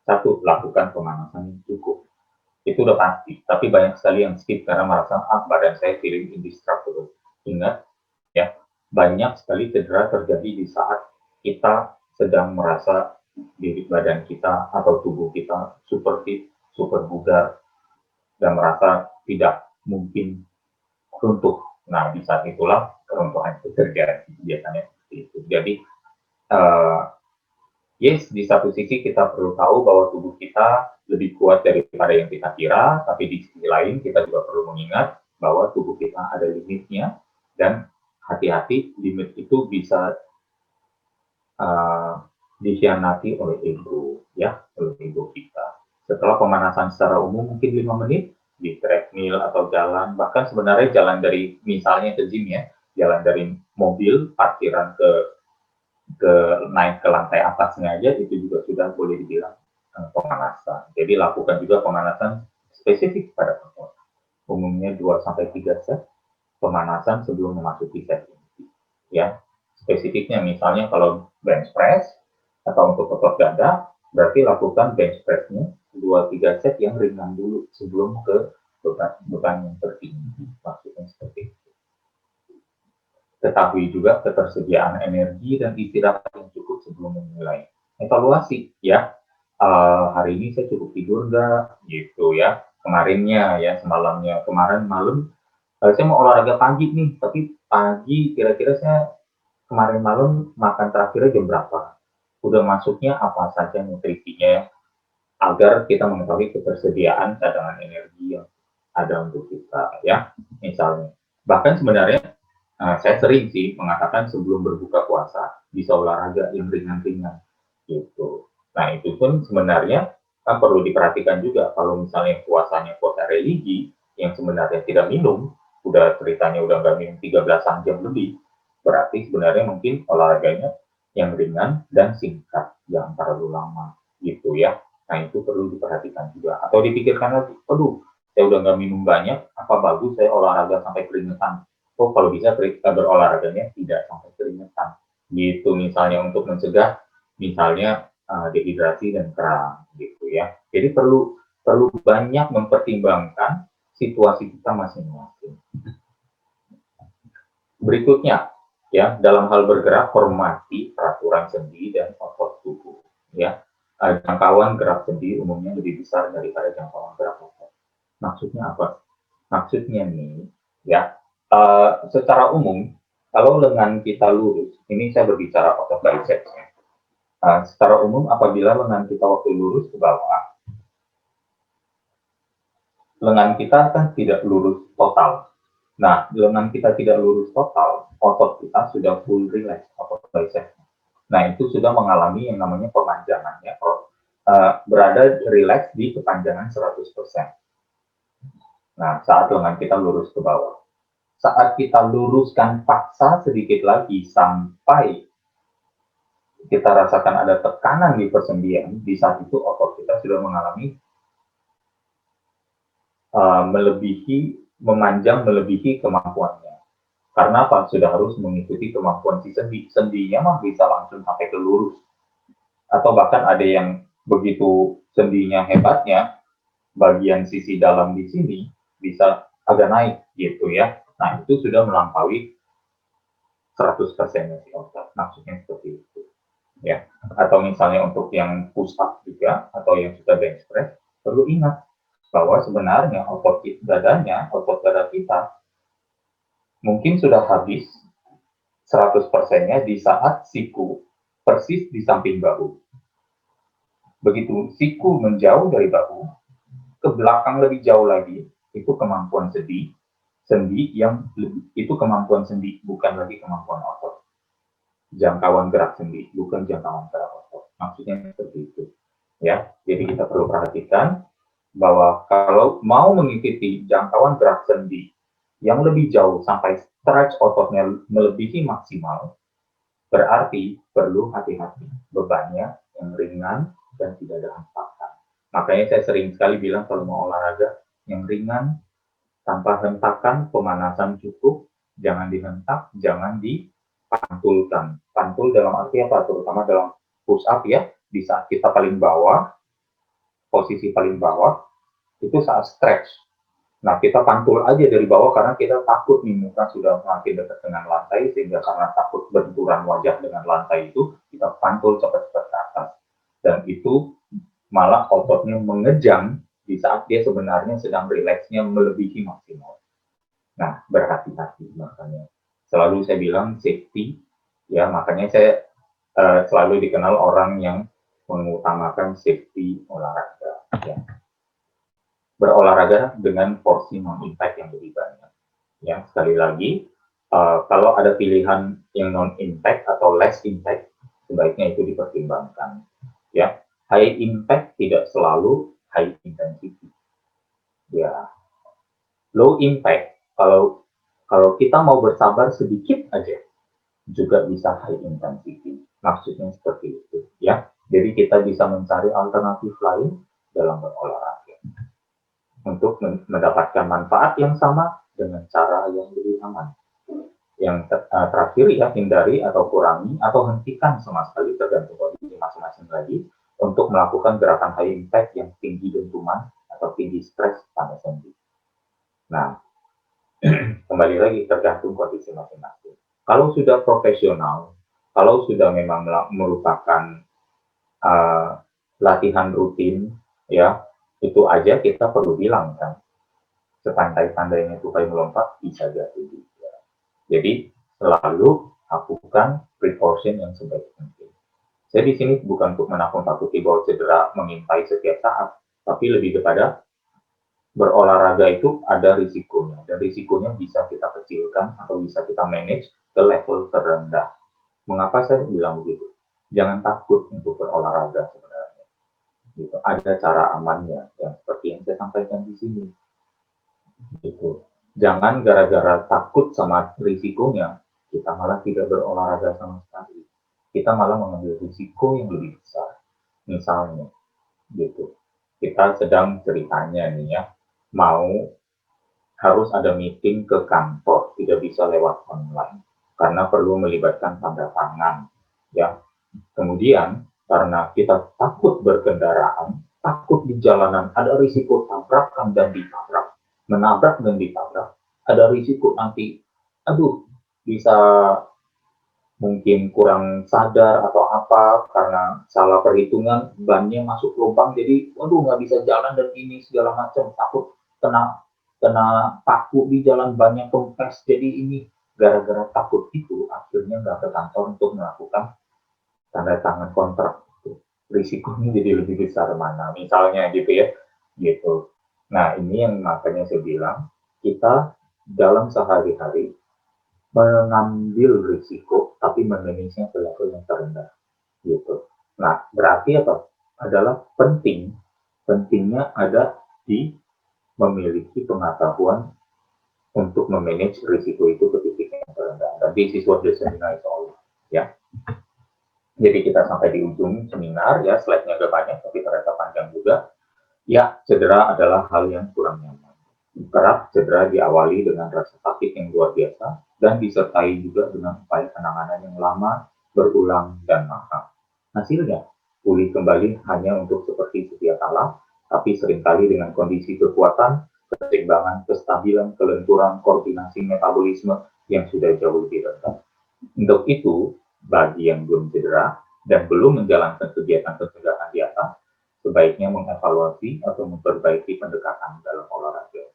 1, lakukan pemanasan yang cukup. Itu udah pasti, tapi banyak sekali yang skip karena merasa, badan saya feeling indestructible. Ingat, ya, banyak sekali cedera terjadi di saat kita sedang merasa diri badan kita atau tubuh kita super fit, super bugar, dan merasa tidak mungkin runtuh. Nah, di saat itulah keruntuhan itu terjadi biasanya. Gitu. Jadi yes, di satu sisi kita perlu tahu bahwa tubuh kita lebih kuat daripada yang kita kira, tapi di sisi lain kita juga perlu mengingat bahwa tubuh kita ada limitnya, dan hati-hati limit itu bisa dikhianati oleh ego, ya, oleh ego kita. Setelah pemanasan secara umum mungkin 5 menit di treadmill atau jalan, bahkan sebenarnya jalan dari misalnya ke gym ya, jalan dari mobil parkiran ke naik ke lantai atasnya aja itu juga sudah boleh dibilang pemanasan. Jadi lakukan juga pemanasan spesifik pada otot. Umumnya 2 sampai 3 set pemanasan sebelum memasuki set inti. Ya, spesifiknya misalnya kalau bench press atau untuk otot dada, berarti lakukan bench press-nya 2-3 set yang ringan dulu sebelum ke beban yang tertinggi. Maksudnya seperti itu. Ketahui juga ketersediaan energi dan istirahat yang cukup sebelum memulai. Evaluasi ya, hari ini saya cukup tidur nggak, gitu ya. Kemarinnya ya, semalamnya, kemarin malam, saya mau olahraga pagi nih, tapi pagi kira-kira saya kemarin malam makan terakhirnya jam berapa? Udah masuknya apa saja nutrisinya, agar kita mengetahui ketersediaan cadangan energi yang ada untuk kita ya, misalnya. Bahkan sebenarnya saya sering sih mengatakan sebelum berbuka puasa bisa olahraga yang ringan-ringan gitu. Nah itu pun sebenarnya kan perlu diperhatikan juga kalau misalnya puasanya puasa religi yang sebenarnya tidak minum, udah ceritanya udah nggak minum 13 jam lebih, berarti sebenarnya mungkin olahraganya yang ringan dan singkat, jangan terlalu lama gitu ya. Nah itu perlu diperhatikan juga atau dipikirkan lagi, aduh saya udah nggak minum banyak, apa bagus saya olahraga sampai keringetan. Oh kalau bisa berolahraganya tidak sampai keringetan gitu, misalnya untuk mencegah misalnya dehidrasi dan kram gitu ya. Jadi perlu perlu banyak mempertimbangkan situasi kita masing-masing. Berikutnya ya, dalam hal bergerak hormati peraturan sendi dan otot tubuh ya. Jangkauan gerak sendi umumnya lebih besar daripada jangkauan gerak otot. Maksudnya apa? Maksudnya nih ya, secara umum, kalau lengan kita lurus, ini saya berbicara otot biceps ya. Secara umum, apabila lengan kita waktu lurus ke bawah, lengan kita kan tidak lurus total. Nah, lengan kita tidak lurus total, otot kita sudah full relax, otot biceps. Nah, itu sudah mengalami yang namanya pemanjangan ya, berada relax di kepanjangan 100%. Nah, saat lengan kita lurus ke bawah. Saat kita luruskan paksa sedikit lagi sampai kita rasakan ada tekanan di persendian, di saat itu otot kita sudah mengalami memanjang melebihi kemampuannya. Karena apa? Sudah harus mengikuti kemampuan si sendi. Sendinya mah bisa langsung sampai ke lurus. Atau bahkan ada yang begitu sendinya hebatnya, bagian sisi dalam di sini bisa agak naik gitu ya. Nah, itu sudah melampaui 100%-nya si otot. Maksudnya seperti itu. Ya. Atau misalnya untuk yang push up juga, atau yang sudah bench press, perlu ingat bahwa sebenarnya otot dadanya, otot dada kita, mungkin sudah habis 100%-nya di saat siku persis di samping bahu. Begitu siku menjauh dari bahu, ke belakang lebih jauh lagi, itu kemampuan sendi yang itu kemampuan sendi, bukan lagi kemampuan otot. Jangkauan gerak sendi, bukan jangkauan gerak otot. Maksudnya seperti itu. Ya, jadi kita perlu perhatikan bahwa kalau mau mengikuti jangkauan gerak sendi yang lebih jauh sampai stretch ototnya melebihi maksimal, berarti perlu hati-hati bebannya yang ringan dan tidak ada hentakan. Makanya saya sering sekali bilang kalau mau olahraga yang ringan, tanpa hentakan, pemanasan cukup, jangan dihentak, jangan dipantulkan. Pantul dalam arti apa? Terutama dalam push up ya, di saat kita paling bawah, posisi paling bawah, itu saat stretch. Nah, kita pantul aja dari bawah karena kita takut nih muka sudah makin dekat dengan lantai, sehingga karena takut benturan wajah dengan lantai itu, kita pantul cepat-cepat ke atas. Dan itu malah ototnya mengejang di saat dia sebenarnya sedang rileksnya melebihi maksimal. Nah, berhati-hati makanya. Selalu saya bilang safety Ya, makanya saya selalu dikenal orang yang mengutamakan safety olahraga. Ya. Berolahraga dengan porsi non-impact yang lebih banyak. Ya, sekali lagi, kalau ada pilihan yang non-impact atau less impact, sebaiknya itu dipertimbangkan. Ya, high impact tidak selalu high intensity. Ya, low impact kalau kalau kita mau bersabar sedikit aja juga bisa high intensity. Maksudnya seperti itu, ya. Jadi kita bisa mencari alternatif lain dalam berolahraga untuk mendapatkan manfaat yang sama dengan cara yang lebih aman. Yang terakhir ya, hindari atau kurangi atau hentikan sama sekali tergantung kondisi masing-masing lagi untuk melakukan gerakan high impact yang tinggi dentuman atau tinggi stres pada sendi. Nah, kembali lagi tergantung kondisi masing-masing. Kalau sudah profesional, kalau sudah memang merupakan latihan rutin, ya itu aja kita perlu bilang kan, sepandai-pandainya tupai melompat bisa jatuh juga. Jadi selalu lakukan precaution yang sebaik mungkin. Saya di sini bukan untuk menakut-nakuti bahwa cedera mengintai setiap saat, tapi lebih kepada berolahraga itu ada risikonya, dan risikonya bisa kita kecilkan atau bisa kita manage ke level terendah. Mengapa saya bilang begitu? Jangan takut untuk berolahraga sebenarnya. Gitu. Ada cara amannya, yang seperti yang saya sampaikan di sini. Gitu. Jangan gara-gara takut sama risikonya, kita malah tidak berolahraga sama sekali. Kita malah mengambil risiko yang lebih besar. Misalnya, gitu. Kita sedang ceritanya nih ya, mau harus ada meeting ke kantor, tidak bisa lewat online karena perlu melibatkan tanda tangan, ya. Kemudian karena kita takut berkendaraan, takut di jalanan ada risiko tabrakan dan ditabrak, menabrak dan ditabrak, ada risiko nanti, aduh, bisa mungkin kurang sadar atau apa karena salah perhitungan bannya masuk lubang jadi waduh nggak bisa jalan dan ini segala macam takut kena kena paku di jalan banyak kempes jadi ini gara-gara takut itu akhirnya nggak ke kantor untuk melakukan tanda tangan kontrak itu risikonya jadi lebih besar mana misalnya gitu ya gitu. Nah ini yang makanya saya bilang kita dalam sehari-hari mengambil risiko tapi memanagenya ke level yang terendah gitu. Nah berarti apa? Adalah pentingnya ada di memiliki pengetahuan untuk memanage risiko itu ke titik yang terendah. Dan this is what the seminar is all ya. Jadi kita sampai di ujung seminar ya, slide-nya agak banyak tapi ternyata panjang juga. Ya, cedera adalah hal yang kurang nyaman. Kerap cedera diawali dengan rasa sakit yang luar biasa dan disertai juga dengan upaya penanganan yang lama, berulang, dan mahal. Hasilnya, pulih kembali hanya untuk seperti sedia kala, tapi seringkali dengan kondisi kekuatan, keseimbangan, kestabilan, kelenturan, koordinasi metabolisme yang sudah jauh lebih rendah. Untuk itu, bagi yang belum cedera dan belum menjalankan kegiatan pencegahan di atas, sebaiknya mengevaluasi atau memperbaiki pendekatan dalam olahraga.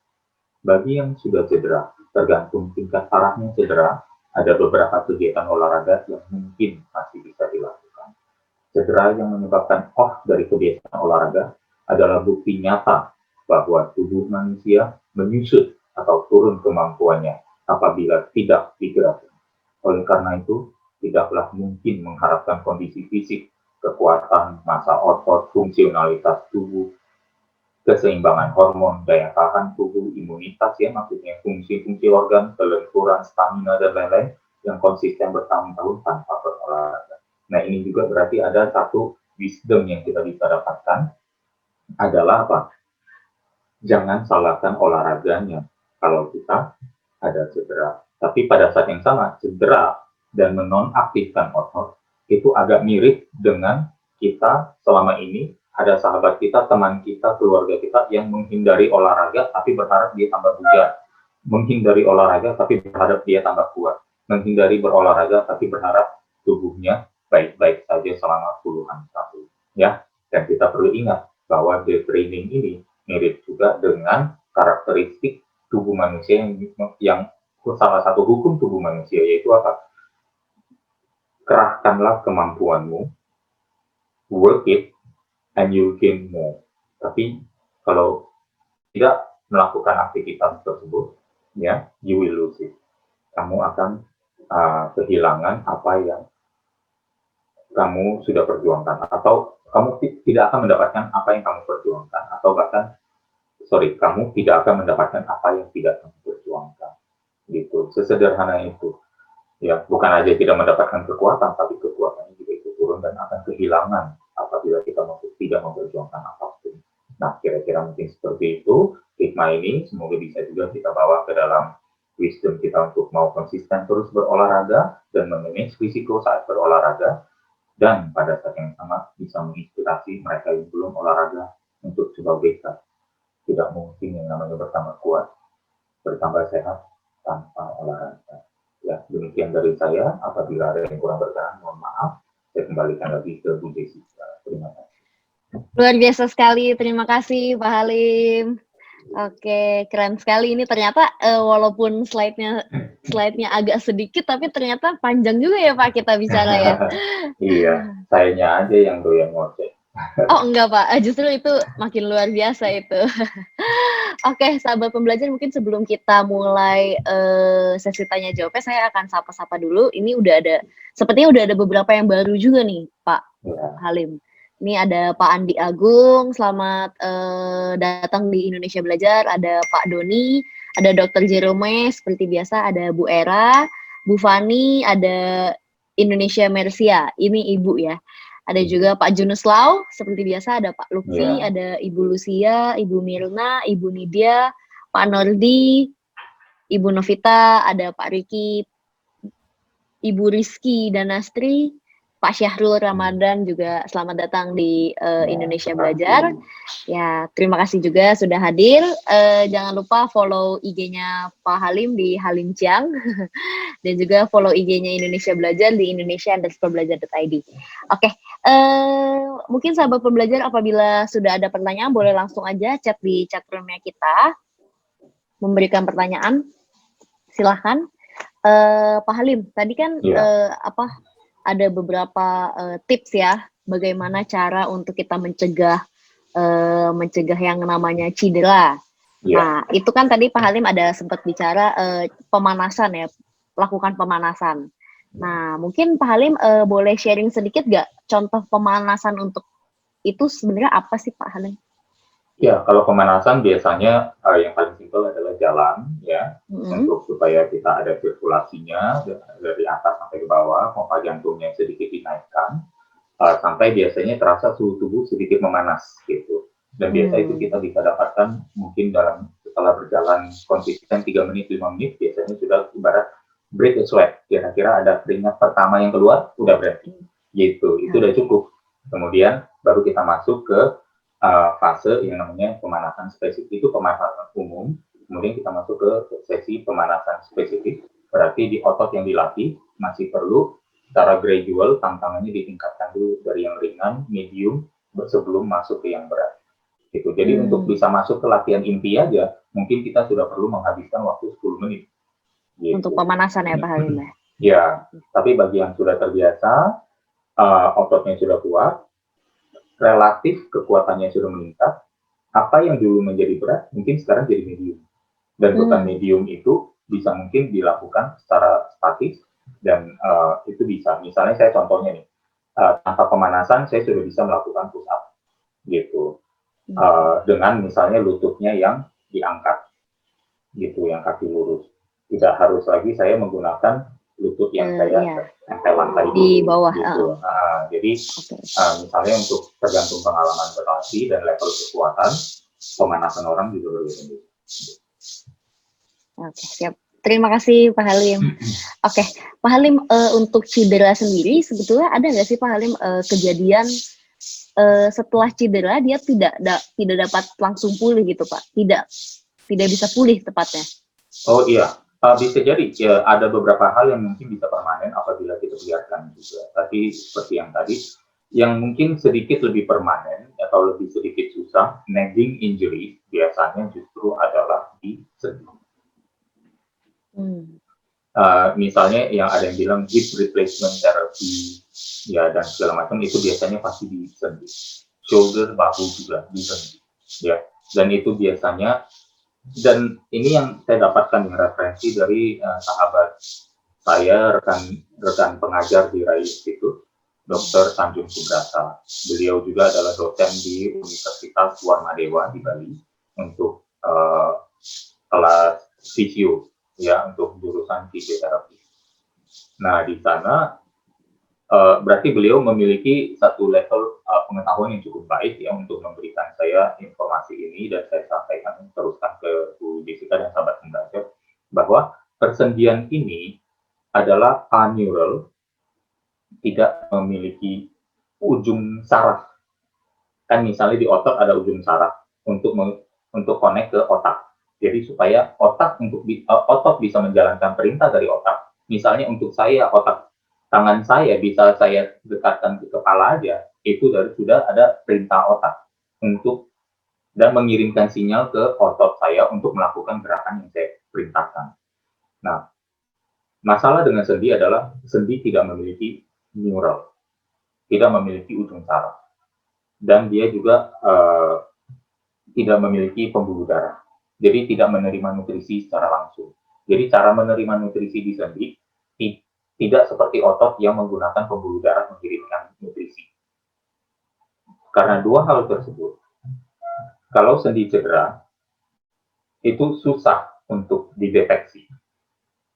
Bagi yang sudah cedera, tergantung tingkat parahnya cedera, ada beberapa kegiatan olahraga yang mungkin masih bisa dilakukan. Cedera yang menyebabkan dari kebiasaan olahraga adalah bukti nyata bahwa tubuh manusia menyusut atau turun kemampuannya apabila tidak digerakkan. Oleh karena itu, tidaklah mungkin mengharapkan kondisi fisik, kekuatan, massa otot, fungsionalitas tubuh, keseimbangan hormon, daya tahan tubuh, imunitas ya maksudnya fungsi-fungsi organ, kelenturan, stamina dan lain-lain yang konsisten bertahun-tahun tanpa berolahraga. Nah ini juga berarti ada satu wisdom yang kita bisa dapatkan adalah apa? Jangan salahkan olahraganya kalau kita ada cedera. Tapi pada saat yang sama cedera dan menonaktifkan otot itu agak mirip dengan kita selama ini ada sahabat kita, teman kita, keluarga kita yang menghindari olahraga tapi berharap dia tambah bugar, menghindari olahraga tapi berharap dia tambah kuat, menghindari berolahraga tapi berharap tubuhnya baik-baik saja selama puluhan tahun. Ya, dan kita perlu ingat bahwa the training ini mirip juga dengan karakteristik tubuh manusia yang salah satu hukum tubuh manusia yaitu apa? kerahkanlah kemampuanmu, work it, and you gain more. Tapi kalau tidak melakukan aktivitas tersebut, ya, you will lose it. Kamu akan kehilangan apa yang kamu sudah perjuangkan, atau kamu tidak akan mendapatkan apa yang kamu perjuangkan, atau bahkan kamu tidak akan mendapatkan apa yang tidak kamu perjuangkan. Gitu, sesederhana itu. Ya, bukan aja tidak mendapatkan kekuatan, tapi kekuatannya juga itu turun dan akan kehilangan apabila kita tidak memperjuangkan apapun. Nah, kira-kira mungkin seperti itu hikmah ini, semoga bisa juga kita bawa ke dalam wisdom kita untuk mau konsisten terus berolahraga dan memanage risiko saat berolahraga, dan pada saat yang sama bisa menginspirasi mereka yang belum olahraga untuk coba beta. Tidak mungkin yang namanya bertambah kuat, bertambah sehat tanpa olahraga. Ya, demikian dari saya. Apabila ada yang kurang berkenan, mohon maaf. Saya kembalikan lagi ke Bu Jessica. Terima kasih. Luar biasa sekali, terima kasih Pak Halim. Oke, keren sekali ini ternyata walaupun slide-nya agak sedikit, tapi ternyata panjang juga ya Pak kita bicara ya. Iya, sayanya aja yang doyan ngoceh. Oh enggak Pak, justru itu makin luar biasa itu. Oke, sahabat pembelajar, mungkin sebelum kita mulai sesi tanya jawabnya, saya akan sapa-sapa dulu. Ini sepertinya udah ada beberapa yang baru juga nih Pak Halim. Ini ada Pak Andi Agung, selamat datang di Indonesia Belajar. Ada Pak Doni, ada Dr. Jerome, seperti biasa, ada Bu Era, Bu Fani, ada Indonesia Mercia, ini Ibu ya. Ada juga Pak Junus Lau, seperti biasa ada Pak Lutfi, ada Ibu Lucia, Ibu Mirna, Ibu Nidia, Pak Nordi, Ibu Novita, ada Pak Riki, Ibu Rizky Danastri, Pak Syahrul Ramadan juga selamat datang di Indonesia Belajar. Ya, terima kasih juga sudah hadir. Jangan lupa follow IG-nya Pak Halim di Halim Chiang dan juga follow IG-nya Indonesia Belajar di Indonesia_belajar.id. Oke, mungkin sahabat pembelajar apabila sudah ada pertanyaan boleh langsung aja chat di chatroom-nya kita, memberikan pertanyaan. Silahkan. Pak Halim, tadi kan ada beberapa tips ya, bagaimana cara untuk kita mencegah yang namanya cedera. Nah, itu kan tadi Pak Halim ada sempat bicara pemanasan ya, lakukan pemanasan. Nah, mungkin Pak Halim boleh sharing sedikit nggak contoh pemanasan untuk itu sebenarnya apa sih Pak Halim? Ya, kalau pemanasan biasanya yang paling simpel adalah jalan, ya, untuk supaya kita ada sirkulasinya dari atas sampai ke bawah, pompa jantungnya sedikit dinaikkan, sampai biasanya terasa suhu tubuh sedikit memanas, gitu. Dan biasa itu kita bisa dapatkan mungkin setelah berjalan konsisten 3 menit, 5 menit, biasanya sudah ibarat break a sweat, kira-kira ada keringat pertama yang keluar, udah berhenti, gitu. Itu udah cukup. Kemudian baru kita masuk ke fase yang namanya pemanasan spesifik. Itu pemanasan umum, kemudian kita masuk ke sesi pemanasan spesifik, berarti di otot yang dilatih masih perlu secara gradual, tantangannya ditingkatkan dulu dari yang ringan, medium, sebelum masuk ke yang berat. Gitu. Jadi untuk bisa masuk ke latihan inti aja, mungkin kita sudah perlu menghabiskan waktu 10 menit. Gitu. Untuk pemanasan ya Pak Halim? Ya, tapi bagi yang sudah terbiasa, ototnya sudah kuat, relatif kekuatannya sudah meningkat, apa yang dulu menjadi berat mungkin sekarang jadi medium. Dan beban medium itu bisa mungkin dilakukan secara statis, dan itu bisa, misalnya saya contohnya nih, tanpa pemanasan saya sudah bisa melakukan push up gitu, dengan misalnya lututnya yang diangkat gitu, yang kaki lurus, tidak harus lagi saya menggunakan lutut yang saya tempel lantai di bawah gitu. Jadi misalnya untuk tergantung pengalaman berlatih dan level kekuatan, pemanasan orang juga berbeda. Oke, siap. Terima kasih Pak Halim. Oke, Pak Halim, untuk cedera sendiri sebetulnya ada nggak sih Pak Halim kejadian setelah cedera dia tidak dapat langsung pulih gitu Pak? Tidak bisa pulih tepatnya. Oh iya, bisa jadi ya, ada beberapa hal yang mungkin bisa permanen apabila kita biarkan juga. Tapi seperti yang tadi, yang mungkin sedikit lebih permanen atau lebih sedikit susah, nagging injury biasanya justru adalah di sendi. Misalnya yang ada yang bilang hip replacement therapy, ya dan segala macam itu biasanya pasti di sendi. Shoulder, bahu juga di sendi, ya. Dan itu biasanya, dan ini yang saya dapatkan yang referensi dari sahabat saya, rekan pengajar di RAI Institute, Dr. Tanjung Subrata. Beliau juga adalah dosen di Universitas Warmadewa di Bali untuk kelas fisio, ya, untuk jurusan fisioterapi. Nah, di sana berarti beliau memiliki satu level pengetahuan yang cukup baik ya untuk memberikan saya informasi ini, dan saya sampaikan teruskan ke Bu Jessica dan sahabat pembelajar bahwa persendian ini adalah aneural, tidak memiliki ujung saraf. Kan misalnya di otot ada ujung saraf untuk connect ke otak. Jadi supaya otot bisa menjalankan perintah dari otak. Misalnya untuk saya, tangan saya bisa saya dekatkan ke kepala aja, itu sudah ada perintah otak untuk dan mengirimkan sinyal ke otot saya untuk melakukan gerakan yang saya perintahkan. Nah, masalah dengan sendi adalah sendi tidak memiliki neural, tidak memiliki ujung saraf, dan dia juga tidak memiliki pembuluh darah. Jadi tidak menerima nutrisi secara langsung. Jadi cara menerima nutrisi di sendi tidak seperti otot yang menggunakan pembuluh darah mengirimkan nutrisi. Karena dua hal tersebut, kalau sendi cedera, itu susah untuk dideteksi.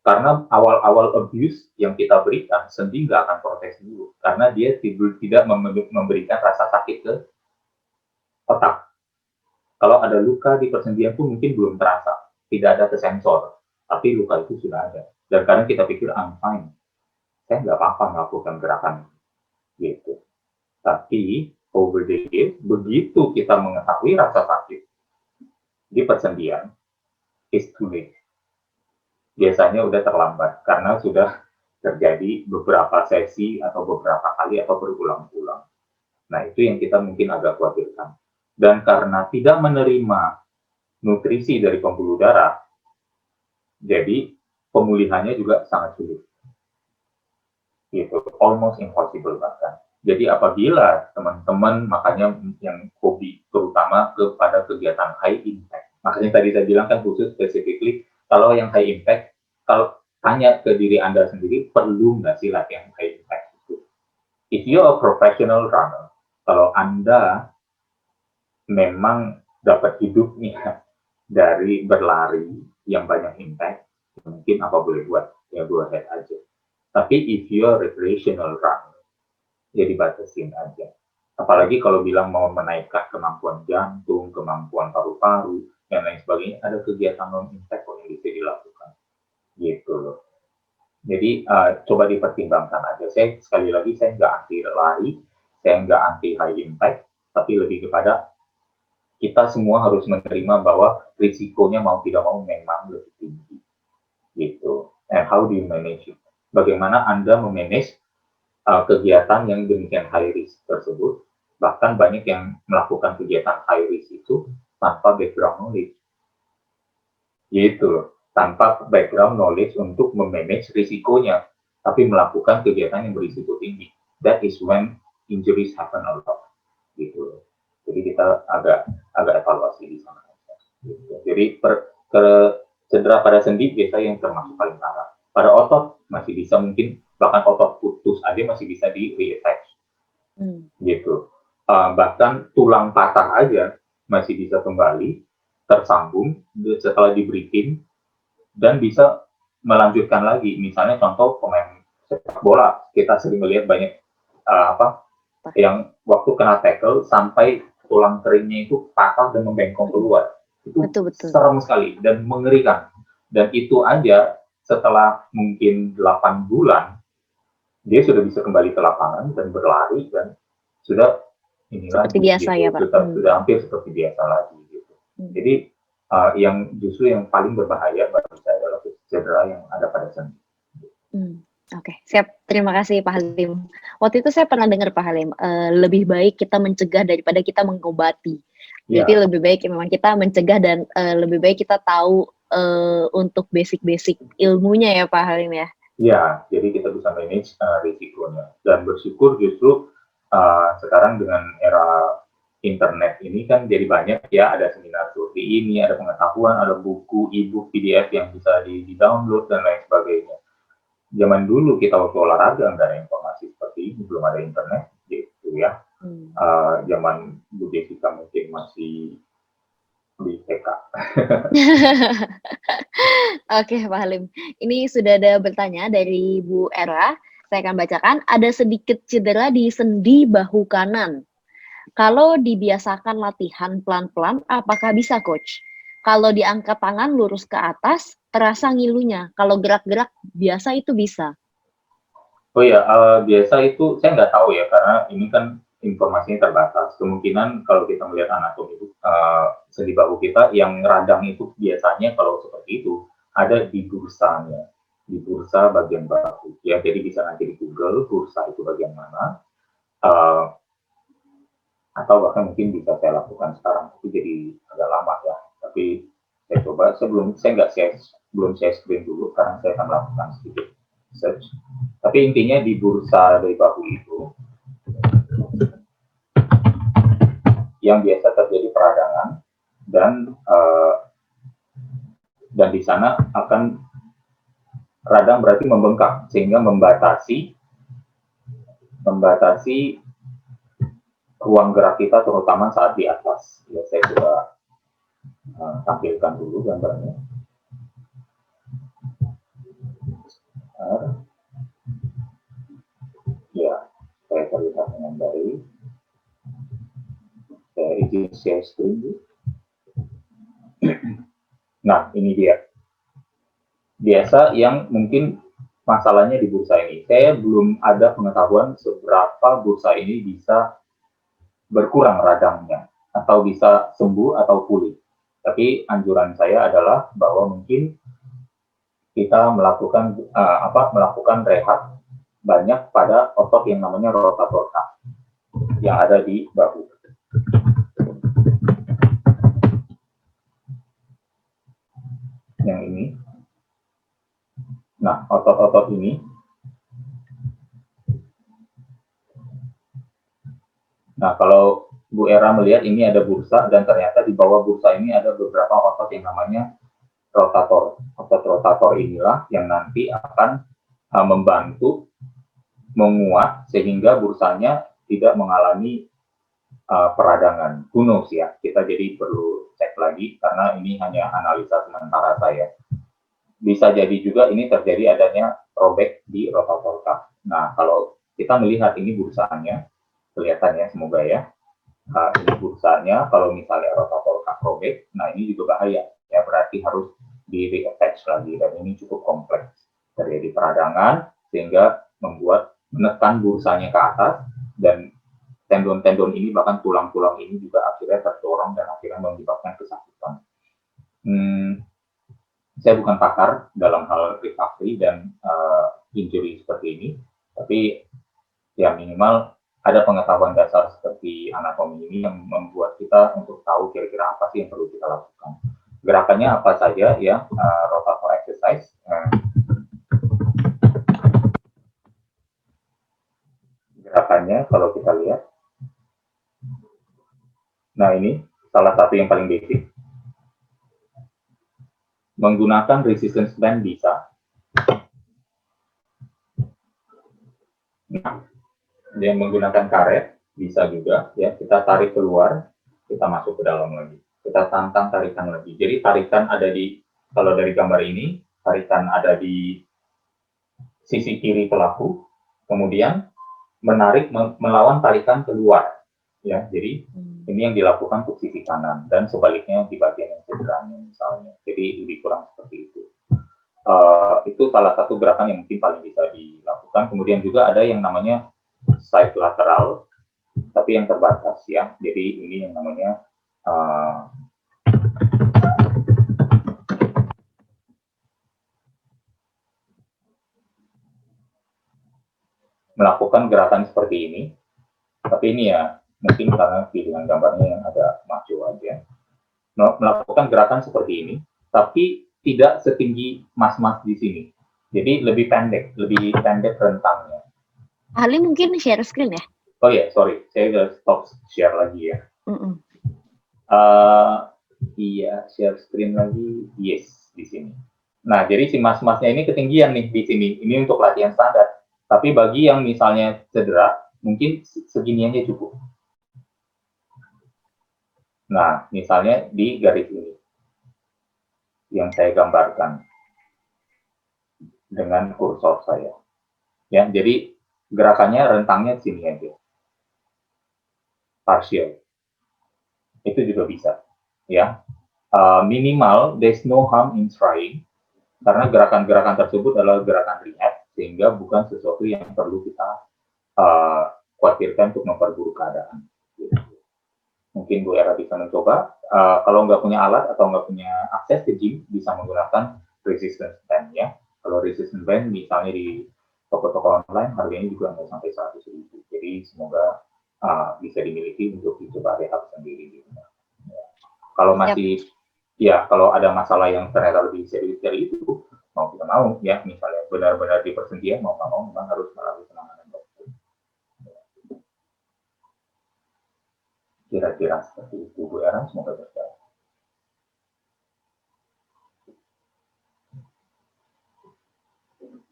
Karena awal-awal abuse yang kita berikan, sendi nggak akan protes dulu. Karena dia tidak memberikan rasa sakit ke otak. Kalau ada luka di persendian pun mungkin belum terasa, tidak ada sensor, tapi luka itu sudah ada. Dan kadang kita pikir, I'm fine, saya nggak apa-apa melakukan gerakan gitu. Tapi over the years, begitu kita mengetahui rasa sakit di persendian, it's too late. Biasanya udah terlambat karena sudah terjadi beberapa sesi atau beberapa kali atau berulang-ulang. Nah, itu yang kita mungkin agak khawatirkan. Dan karena tidak menerima nutrisi dari pembuluh darah, jadi pemulihannya juga sangat sulit. Gitu, almost impossible bahkan. Jadi apabila teman-teman, makanya yang hobi terutama kepada kegiatan high impact. Makanya tadi saya bilang kan khusus specifically, kalau yang high impact, kalau tanya ke diri Anda sendiri, perlu nggak sih latihan high impact itu? If you're a professional runner, kalau Anda memang dapat hidupnya dari berlari yang banyak impact, mungkin apa boleh buat, ya go ahead aja. Tapi if you're recreational runner, ya dibatasin aja. Apalagi kalau bilang mau menaikkan kemampuan jantung, kemampuan paru-paru, dan lain sebagainya, ada kegiatan non-impact yang bisa dilakukan. Gitu loh. Jadi coba dipertimbangkan aja. Saya sekali lagi, saya nggak anti lari, saya nggak anti high impact, tapi lebih kepada kita semua harus menerima bahwa risikonya mau tidak mau memang lebih tinggi. Gitu. And how do you manage it? Bagaimana Anda memanage kegiatan yang demikian high risk tersebut? Bahkan banyak yang melakukan kegiatan high risk itu tanpa background knowledge. Gitu, tanpa background knowledge untuk memanage risikonya, tapi melakukan kegiatan yang berisiko tinggi. That is when injuries happen a lot. Gitu. Jadi kita agak evaluasi di sana. Gitu. Jadi cedera pada sendi biasanya yang termasuk paling parah. Pada otot masih bisa, mungkin bahkan otot putus aja masih bisa di reattach. Gitu. Bahkan tulang patah aja masih bisa kembali tersambung setelah di breaking dan bisa melanjutkan lagi. Misalnya contoh pemain sepak bola, kita sering melihat banyak yang waktu kena tackle sampai tulang keringnya itu patah dan membengkok keluar. Itu betul. Serem sekali dan mengerikan. Dan itu aja setelah mungkin 8 bulan dia sudah bisa kembali ke lapangan dan berlari dan sudah seperti biasa gitu, ya Pak. Sudah hampir seperti biasa lagi gitu. Jadi yang justru yang paling berbahaya bagi saya adalah cedera yang ada pada sendi. Oke, siap. Terima kasih Pak Halim. Waktu itu saya pernah dengar Pak Halim, lebih baik kita mencegah daripada kita mengobati. Jadi lebih baik memang kita mencegah dan lebih baik kita tahu untuk basic-basic ilmunya ya Pak Halim ya. Ya, jadi kita bisa manage risikonya. Dan bersyukur justru sekarang dengan era internet ini kan jadi banyak ya, ada seminar seperti ini, ada pengetahuan, ada buku, e-book, PDF yang bisa di-download dan lain sebagainya. Zaman dulu kita waktu olahraga nggak ada informasi seperti ini, belum ada internet gitu ya. Zaman Bu Jessica mungkin masih di TK. Oke, Pak Halim. Ini sudah ada bertanya dari Bu Era. Saya akan bacakan. Ada sedikit cedera di sendi bahu kanan. Kalau dibiasakan latihan pelan-pelan, apakah bisa, Coach? Kalau diangkat tangan lurus ke atas, terasa ngilunya. Kalau gerak-gerak biasa itu bisa. Oh ya, biasa itu saya nggak tahu ya, karena ini kan informasinya terbatas. Kemungkinan kalau kita melihat anatomi itu, sendi bahu kita yang radang itu biasanya kalau seperti itu ada di bursanya, di bursa bagian bahu. Ya, jadi bisa nanti di Google bursa itu bagian mana, atau bahkan mungkin bisa saya lakukan sekarang. Itu jadi agak lama ya. Tapi saya coba sebelum belum saya screen dulu, karena saya akan melakukan sedikit search. Tapi intinya di bursa dari bahu itu yang biasa terjadi peradangan dan di sana akan radang berarti membengkak sehingga membatasi ruang gerak kita terutama saat di atas. Ya, saya coba tampilkan dulu gambarnya. Ya, saya terlihat dengan baik. Saya izin share screen dulu. Nah, ini dia. Biasa yang mungkin masalahnya di bursa ini. Saya belum ada pengetahuan seberapa bursa ini bisa berkurang radangnya, atau bisa sembuh atau pulih. Tapi anjuran saya adalah bahwa mungkin kita melakukan rehab banyak pada otot yang namanya rotator cuff yang ada di bahu. Yang ini. Nah, otot-otot ini Nah, kalau Bu Era melihat ini ada bursa dan ternyata di bawah bursa ini ada beberapa otot yang namanya rotator. Otot rotator inilah yang nanti akan membantu menguat sehingga bursanya tidak mengalami peradangan. Who knows ya, kita jadi perlu cek lagi karena ini hanya analisa sementara saya. Bisa jadi juga ini terjadi adanya robek di rotator cuff. Nah, kalau kita melihat ini bursanya, kelihatannya semoga ya, ini bursanya kalau misalnya rotator cuff robek, nah ini juga bahaya ya, berarti harus di reattach lagi dan ini cukup kompleks, terjadi peradangan sehingga menekan bursanya ke atas dan tendon-tendon ini bahkan tulang-tulang ini juga akhirnya terdorong dan akhirnya menyebabkan kesakitan. Saya bukan pakar dalam hal recovery dan injury seperti ini, tapi ya minimal ada pengetahuan dasar seperti anatomi ini yang membuat kita untuk tahu kira-kira apa sih yang perlu kita lakukan. Gerakannya apa saja ya, rotator exercise. Gerakannya kalau kita lihat, nah ini salah satu yang paling basic. Menggunakan resistance band bisa. Nah, yang menggunakan karet bisa juga ya, kita tarik keluar, kita masuk ke dalam lagi, kita tantang tarikan lagi. Jadi tarikan ada di, kalau dari gambar ini, tarikan ada di sisi kiri pelaku, kemudian menarik melawan tarikan keluar ya. Jadi ini yang dilakukan untuk sisi kanan dan sebaliknya di bagian yang cederanya misalnya. Jadi lebih kurang seperti itu. Itu salah satu gerakan yang mungkin paling bisa dilakukan. Kemudian juga ada yang namanya side lateral, tapi yang terbatas ya. Jadi ini yang namanya melakukan gerakan seperti ini. Tapi ini ya mungkin karena pilihan gambarnya yang agak maju aja. Melakukan gerakan seperti ini, tapi tidak setinggi mas-mas di sini. Jadi lebih pendek rentangnya. Ali mungkin share screen ya? Oh ya, sorry, saya udah stop share lagi ya. Iya, share screen lagi, yes, di sini. Nah, jadi si mas-masnya ini ketinggian nih di sini. Ini untuk latihan standar. Tapi bagi yang misalnya cedera, mungkin segini aja cukup. Nah, misalnya di garis ini yang saya gambarkan dengan kursor saya. Ya, jadi gerakannya rentangnya sini aja. Partial. Itu juga bisa. Ya. Minimal, there's no harm in trying. Karena gerakan-gerakan tersebut adalah gerakan rehab, sehingga bukan sesuatu yang perlu kita khawatirkan untuk memperburuk keadaan. Mungkin Bu Era bisa mencoba. Kalau nggak punya alat atau nggak punya akses ke gym, bisa menggunakan resistance band ya. Kalau resistance band misalnya di toko-toko online harganya juga nggak sampai 100.000. Jadi semoga bisa dimiliki untuk dicoba rehab sendiri di rumah. Ya. Kalau masih ya kalau ada masalah yang ternyata lebih serius dari itu, mau kita mau ya, misalnya benar-benar di persendian mau nggak mau memang harus melalui penanganan dokter. Kira-kira seperti itu Bu Era, semoga berjaya.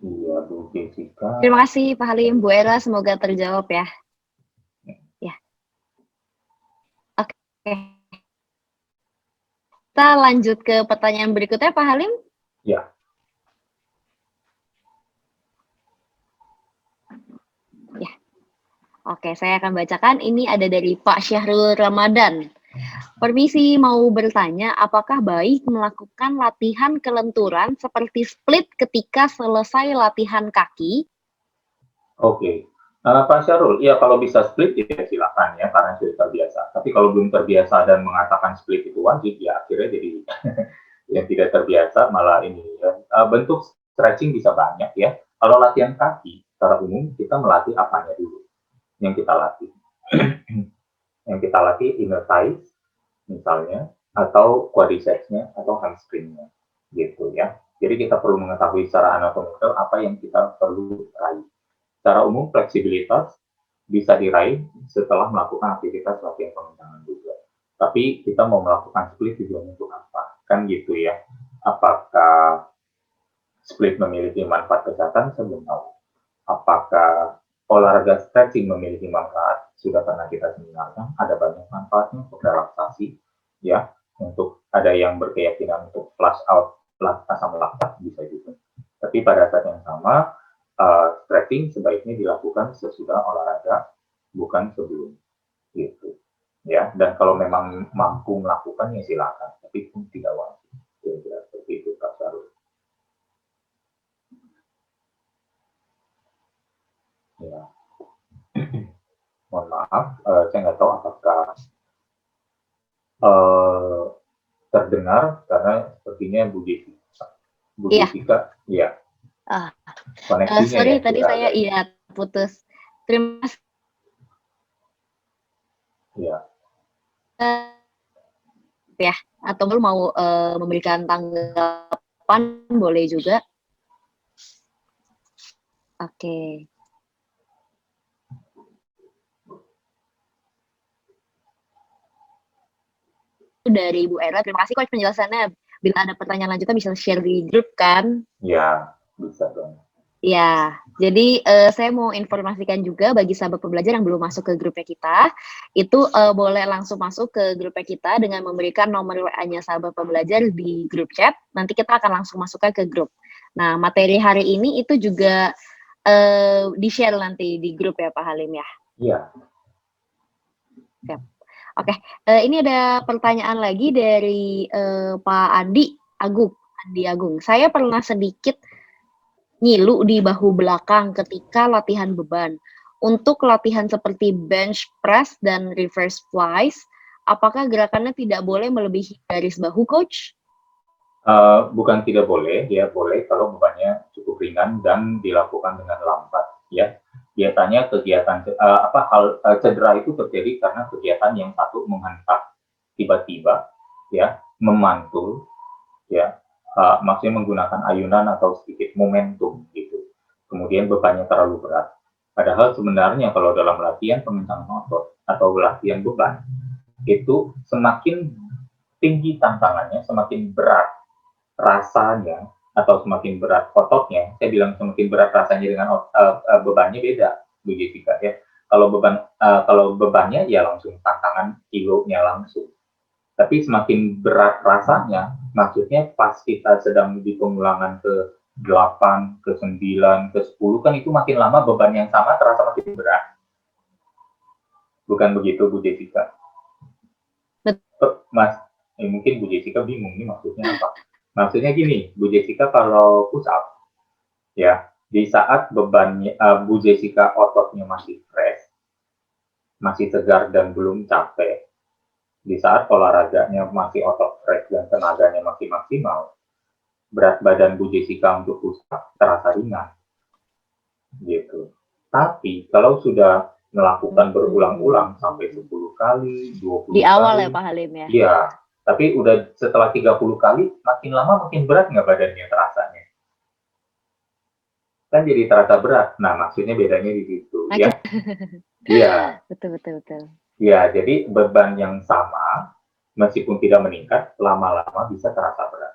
Iya Bu Jessica. Terima kasih Pak Halim, Bu Era, semoga terjawab ya. Ya. Oke. Kita lanjut ke pertanyaan berikutnya Pak Halim. Ya. Ya. Oke, saya akan bacakan. Ini ada dari Pak Syahrul Ramadan. Permisi, mau bertanya, apakah baik melakukan latihan kelenturan seperti split ketika selesai latihan kaki? Oke. Pak Syarul, ya kalau bisa split ya silakan ya, karena sudah terbiasa. Tapi kalau belum terbiasa dan mengatakan split itu wajib, ya akhirnya jadi yang tidak terbiasa malah ini ya. Bentuk stretching bisa banyak ya. Kalau latihan kaki, secara umum kita melatih apanya dulu yang kita latih. Yang kita latih inner thighs misalnya, atau quadricepsnya, atau hamstringnya, gitu ya. Jadi kita perlu mengetahui secara anatomikal apa yang kita perlu raih. Secara umum fleksibilitas bisa diraih setelah melakukan aktivitas latihan pengencangan juga. Tapi kita mau melakukan split tujuannya untuk apa? Kan gitu ya. Apakah split memiliki manfaat kesehatan? Saya belum tahu. Apakah olahraga stretching memiliki manfaat? Sudah pernah kita seminarkan, ada banyak manfaatnya untuk relaksasi, ya, untuk ada yang berkeyakinan untuk flush out asam laktat bisa juga. Tapi pada saat yang sama, stretching sebaiknya dilakukan sesudah olahraga, bukan sebelum, gitu, ya. Dan kalau memang mampu melakukan ya silakan, tapi pun tidak wajib. Kira-kira seperti itu, Pak Sarul. Ya. Mohon maaf, saya nggak tahu apakah terdengar karena sepertinya Bu Jessica, ya. Koneksinya sorry, ya, tadi saya putus. Terima kasih. Ya. Ya, atau mau memberikan tanggapan boleh juga. Oke. Dari Bu Era, terima kasih Coach penjelasannya. Bila ada pertanyaan lanjutan bisa share di grup kan? Ya, bisa dong. Ya, jadi saya mau informasikan juga bagi sahabat pembelajar yang belum masuk ke grupnya kita, itu boleh langsung masuk ke grupnya kita dengan memberikan nomor WA-nya sahabat pembelajar di grup chat. Nanti kita akan langsung masukkan ke grup. Nah, materi hari ini itu juga di-share nanti di grup ya Pak Halim ya? Iya. Siap. Oke, ini ada pertanyaan lagi dari Pak Andi Agung. Saya pernah sedikit ngilu di bahu belakang ketika latihan beban. Untuk latihan seperti bench press dan reverse flies, apakah gerakannya tidak boleh melebihi garis bahu, Coach? Bukan tidak boleh, ya boleh kalau bebannya cukup ringan dan dilakukan dengan lambat, ya. Biasanya kegiatan cedera itu terjadi karena kegiatan yang satu menghentak tiba-tiba, ya, memantul, ya, maksudnya menggunakan ayunan atau sedikit momentum gitu. Kemudian bebannya terlalu berat. Padahal sebenarnya kalau dalam latihan pengencangan otot atau latihan beban, itu semakin tinggi tantangannya, semakin berat rasanya, atau semakin berat ototnya. Saya bilang semakin berat rasanya dengan bebannya beda, Bu Jessica ya. Kalau bebannya ya langsung tantangan kilonya langsung. Tapi semakin berat rasanya, maksudnya pas kita sedang di pengulangan ke 8, ke 9, ke 10, kan itu makin lama beban yang sama terasa makin berat. Bukan begitu, Bu Jessica? Mas, mungkin Bu Jessica bingung, ini maksudnya apa? Maksudnya gini, Bu Jessica kalau push up, ya, di saat bebannya, Bu Jessica ototnya masih fresh, masih segar dan belum capek, di saat olahraganya masih otot fresh dan tenaganya masih maksimal, berat badan Bu Jessica untuk push up terasa ringan, gitu. Tapi kalau sudah melakukan berulang-ulang sampai 10 kali, 20 Di awal kali, ya Pak Halim ya? Iya, tapi udah setelah 30 kali, makin lama makin berat nggak badannya terasanya? Kan jadi terasa berat. Nah, maksudnya bedanya di situ, ya. Iya, Betul, betul, betul. ya, jadi beban yang sama, meskipun tidak meningkat, lama-lama bisa terasa berat.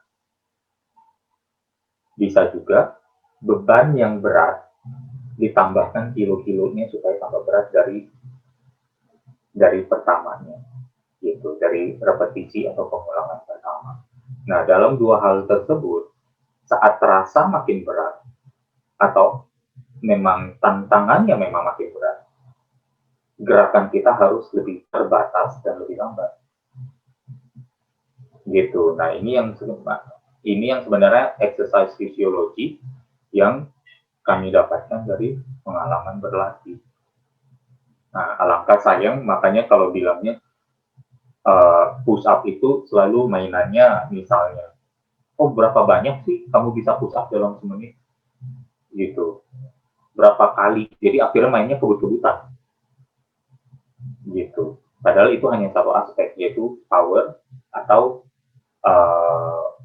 Bisa juga beban yang berat ditambahkan kilo-kilonya supaya tambah berat dari pertamanya, gitu, dari repetisi atau pengulangan pertama. Nah, dalam dua hal tersebut, saat terasa makin berat atau memang tantangannya memang makin berat, gerakan kita harus lebih terbatas dan lebih lambat, gitu. Nah, ini yang sebenarnya exercise fisiologi yang kami dapatkan dari pengalaman berlatih. Nah, alangkah sayang, makanya kalau bilangnya push up itu selalu mainannya misalnya, oh berapa banyak sih kamu bisa push up dalam semenit, gitu. Berapa kali, jadi akhirnya mainnya kebut-kebutan, gitu. Padahal itu hanya satu aspek, yaitu power atau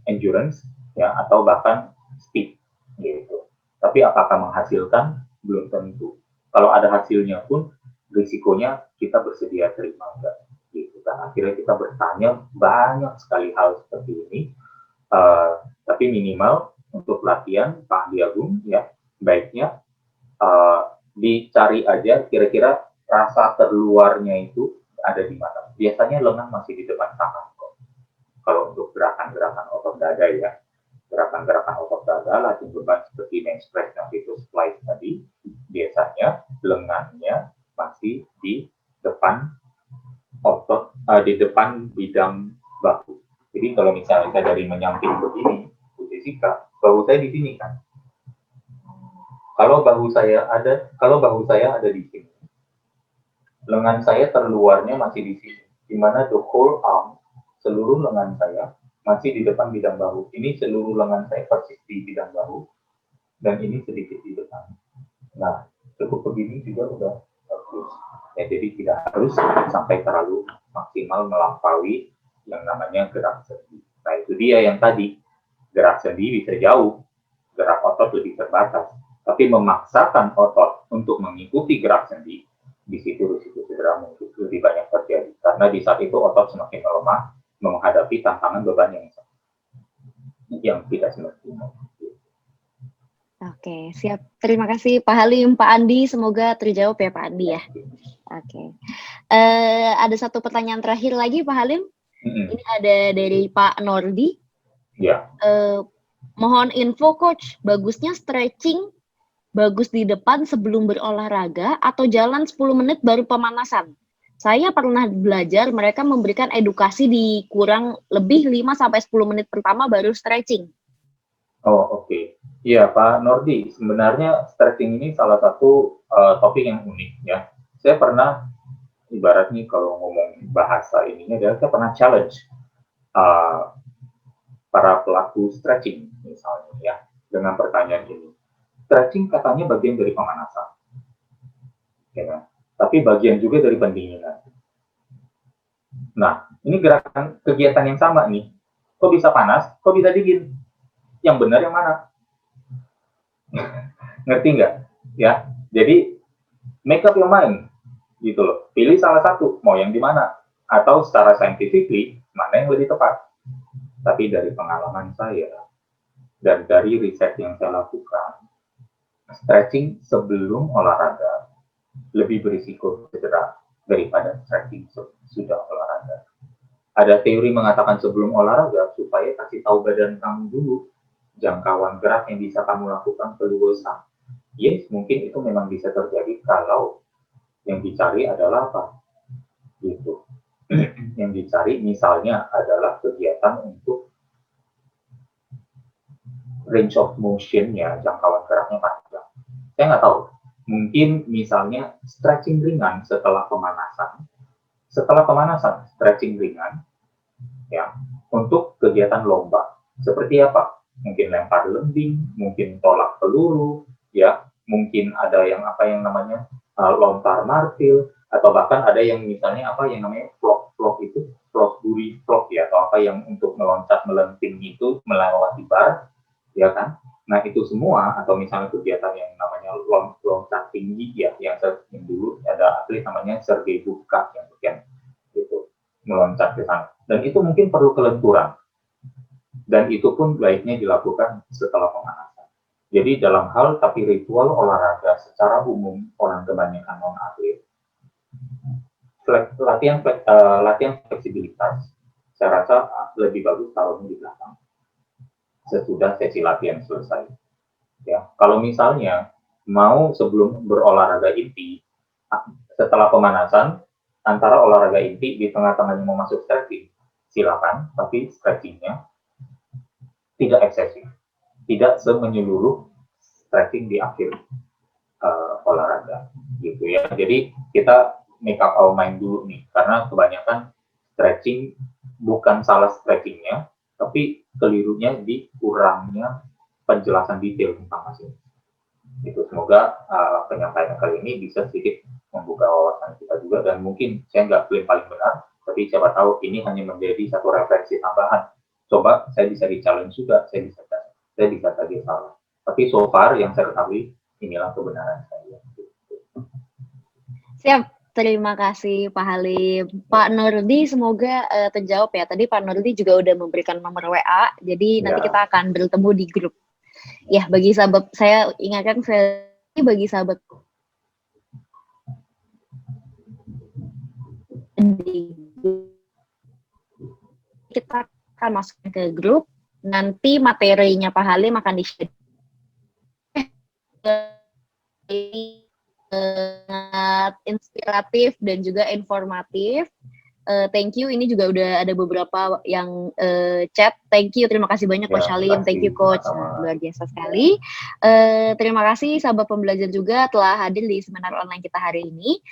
endurance, ya, atau bahkan speed, gitu. Tapi apakah menghasilkan? Belum tentu. Kalau ada hasilnya pun, risikonya kita bersedia terima enggak, gitu kan. Akhirnya kita bertanya banyak sekali hal seperti ini, tapi minimal untuk latihan Pak Diagung, ya, baiknya dicari aja kira-kira rasa terluarnya itu ada di mana. Biasanya lengan masih di depan tangan kok. Kalau untuk gerakan-gerakan otot dada ya, gerakan-gerakan otot dada, latihan beban seperti bench press dan Vitus Flight tadi, biasanya lengannya masih di depan otot, di depan bidang bahu. Jadi kalau misalnya saya dari menyamping begini, Bu Jessica, bahu saya di sini kan. Kalau bahu saya ada di sini, lengan saya terluarnya masih di sini, di mana the whole arm, seluruh lengan saya masih di depan bidang bahu. Ini seluruh lengan saya persis di bidang bahu, dan ini sedikit di depan. Nah, cukup begini juga udah bagus. Ya, jadi tidak harus sampai terlalu maksimal melampaui yang namanya gerak sendi. Nah, itu dia yang tadi, gerak sendi bisa jauh, gerak otot lebih terbatas. Tapi memaksakan otot untuk mengikuti gerak sendi, di situ risiko cedera mungkin lebih banyak terjadi. Karena di saat itu otot semakin melemah menghadapi tantangan beban yang tidak semestinya. Oke, siap. Terima kasih Pak Halim, Pak Andi. Semoga terjawab ya Pak Andi ya. Oke. Ada satu pertanyaan terakhir lagi Pak Halim. Ini ada dari Pak Nordi. Ya. Mohon info Coach, bagusnya stretching bagus di depan sebelum berolahraga atau jalan 10 menit baru pemanasan? Saya pernah belajar mereka memberikan edukasi di kurang lebih 5-10 menit pertama baru stretching. Oh, oke. Iya, Pak Nordi, sebenarnya stretching ini salah satu topik yang unik ya. Saya pernah, ibarat nih kalau ngomong bahasa ininya, saya pernah challenge para pelaku stretching misalnya ya, dengan pertanyaan ini. Stretching katanya bagian dari pemanasan, ya, tapi bagian juga dari pendinginan. Nah, ini gerakan kegiatan yang sama nih. Kok bisa panas, kok bisa dingin? yang benar yang mana? Ngerti nggak? Ya, jadi make up your mind, gitu loh. Pilih salah satu, mau yang di mana? Atau secara scientifically, mana yang lebih tepat? Tapi dari pengalaman saya, dan dari riset yang saya lakukan, stretching sebelum olahraga lebih berisiko cedera daripada stretching sudah olahraga. Ada teori mengatakan sebelum olahraga supaya kasih tahu badan kamu dulu jangkauan gerak yang bisa kamu lakukan keluasan. Yes, mungkin itu memang bisa terjadi kalau yang dicari adalah apa? Gitu. Yang dicari misalnya adalah kegiatan untuk range of motion-nya, jangkauan geraknya panjang. Saya nggak tahu. Mungkin misalnya stretching ringan setelah pemanasan. Setelah pemanasan, stretching ringan, ya, untuk kegiatan lomba. Seperti apa? Mungkin lempar lembing, mungkin tolak peluru, ya, mungkin ada yang apa yang namanya lontar martil, atau bahkan ada yang misalnya apa yang namanya vlog itu, vlog buri vlog ya, atau apa yang untuk meloncat melenting itu melewati bar, ya kan? Nah itu semua, atau misalnya kegiatan yang namanya loncat tinggi ya, yang dulu ada atlet namanya Sergei Bubka yang gitu, meloncat ke sana. Dan itu mungkin perlu kelenturan. Dan itu pun baiknya dilakukan setelah pemanasan. Jadi dalam hal tapi ritual olahraga secara umum orang kebanyakan non-atlet, latihan fleksibilitas, saya rasa lebih bagus taruhnya di belakang sesudah sesi latihan selesai. Ya, kalau misalnya mau sebelum berolahraga inti, setelah pemanasan, antara olahraga inti di tengah-tengahnya mau masuk stretching, silakan, tapi stretchingnya tidak eksesif, tidak semenyeluruh stretching di akhir olahraga, gitu ya. Jadi kita make up our mind dulu nih, karena kebanyakan stretching bukan salah stretchingnya, tapi kelirunya di kurangnya penjelasan detail tentang masing. Itu semoga penyampaian kali ini bisa sedikit membuka wawasan kita juga, dan mungkin saya nggak klaim paling benar, tapi siapa tahu ini hanya menjadi satu refleksi tambahan. Coba saya bisa di-challenge juga, saya bisa tadi salah. Tapi so far yang saya ketahui inilah kebenaran saya. Siap, terima kasih Pak Halim. Pak Nurdi semoga terjawab ya. Tadi Pak Nurdi juga udah memberikan nomor WA, jadi nanti kita akan bertemu di grup. Ya, bagi sahabat saya ingatkan bagi sahabat kita akan masuk ke grup. Nanti materinya Pak Halim akan di-share. Sangat inspiratif dan juga informatif. Thank you. Ini juga udah ada beberapa yang chat. Thank you. Terima kasih banyak Coach Halim. Thank you Coach. Luar biasa sekali. Terima kasih sahabat pembelajar juga telah hadir di seminar online kita hari ini.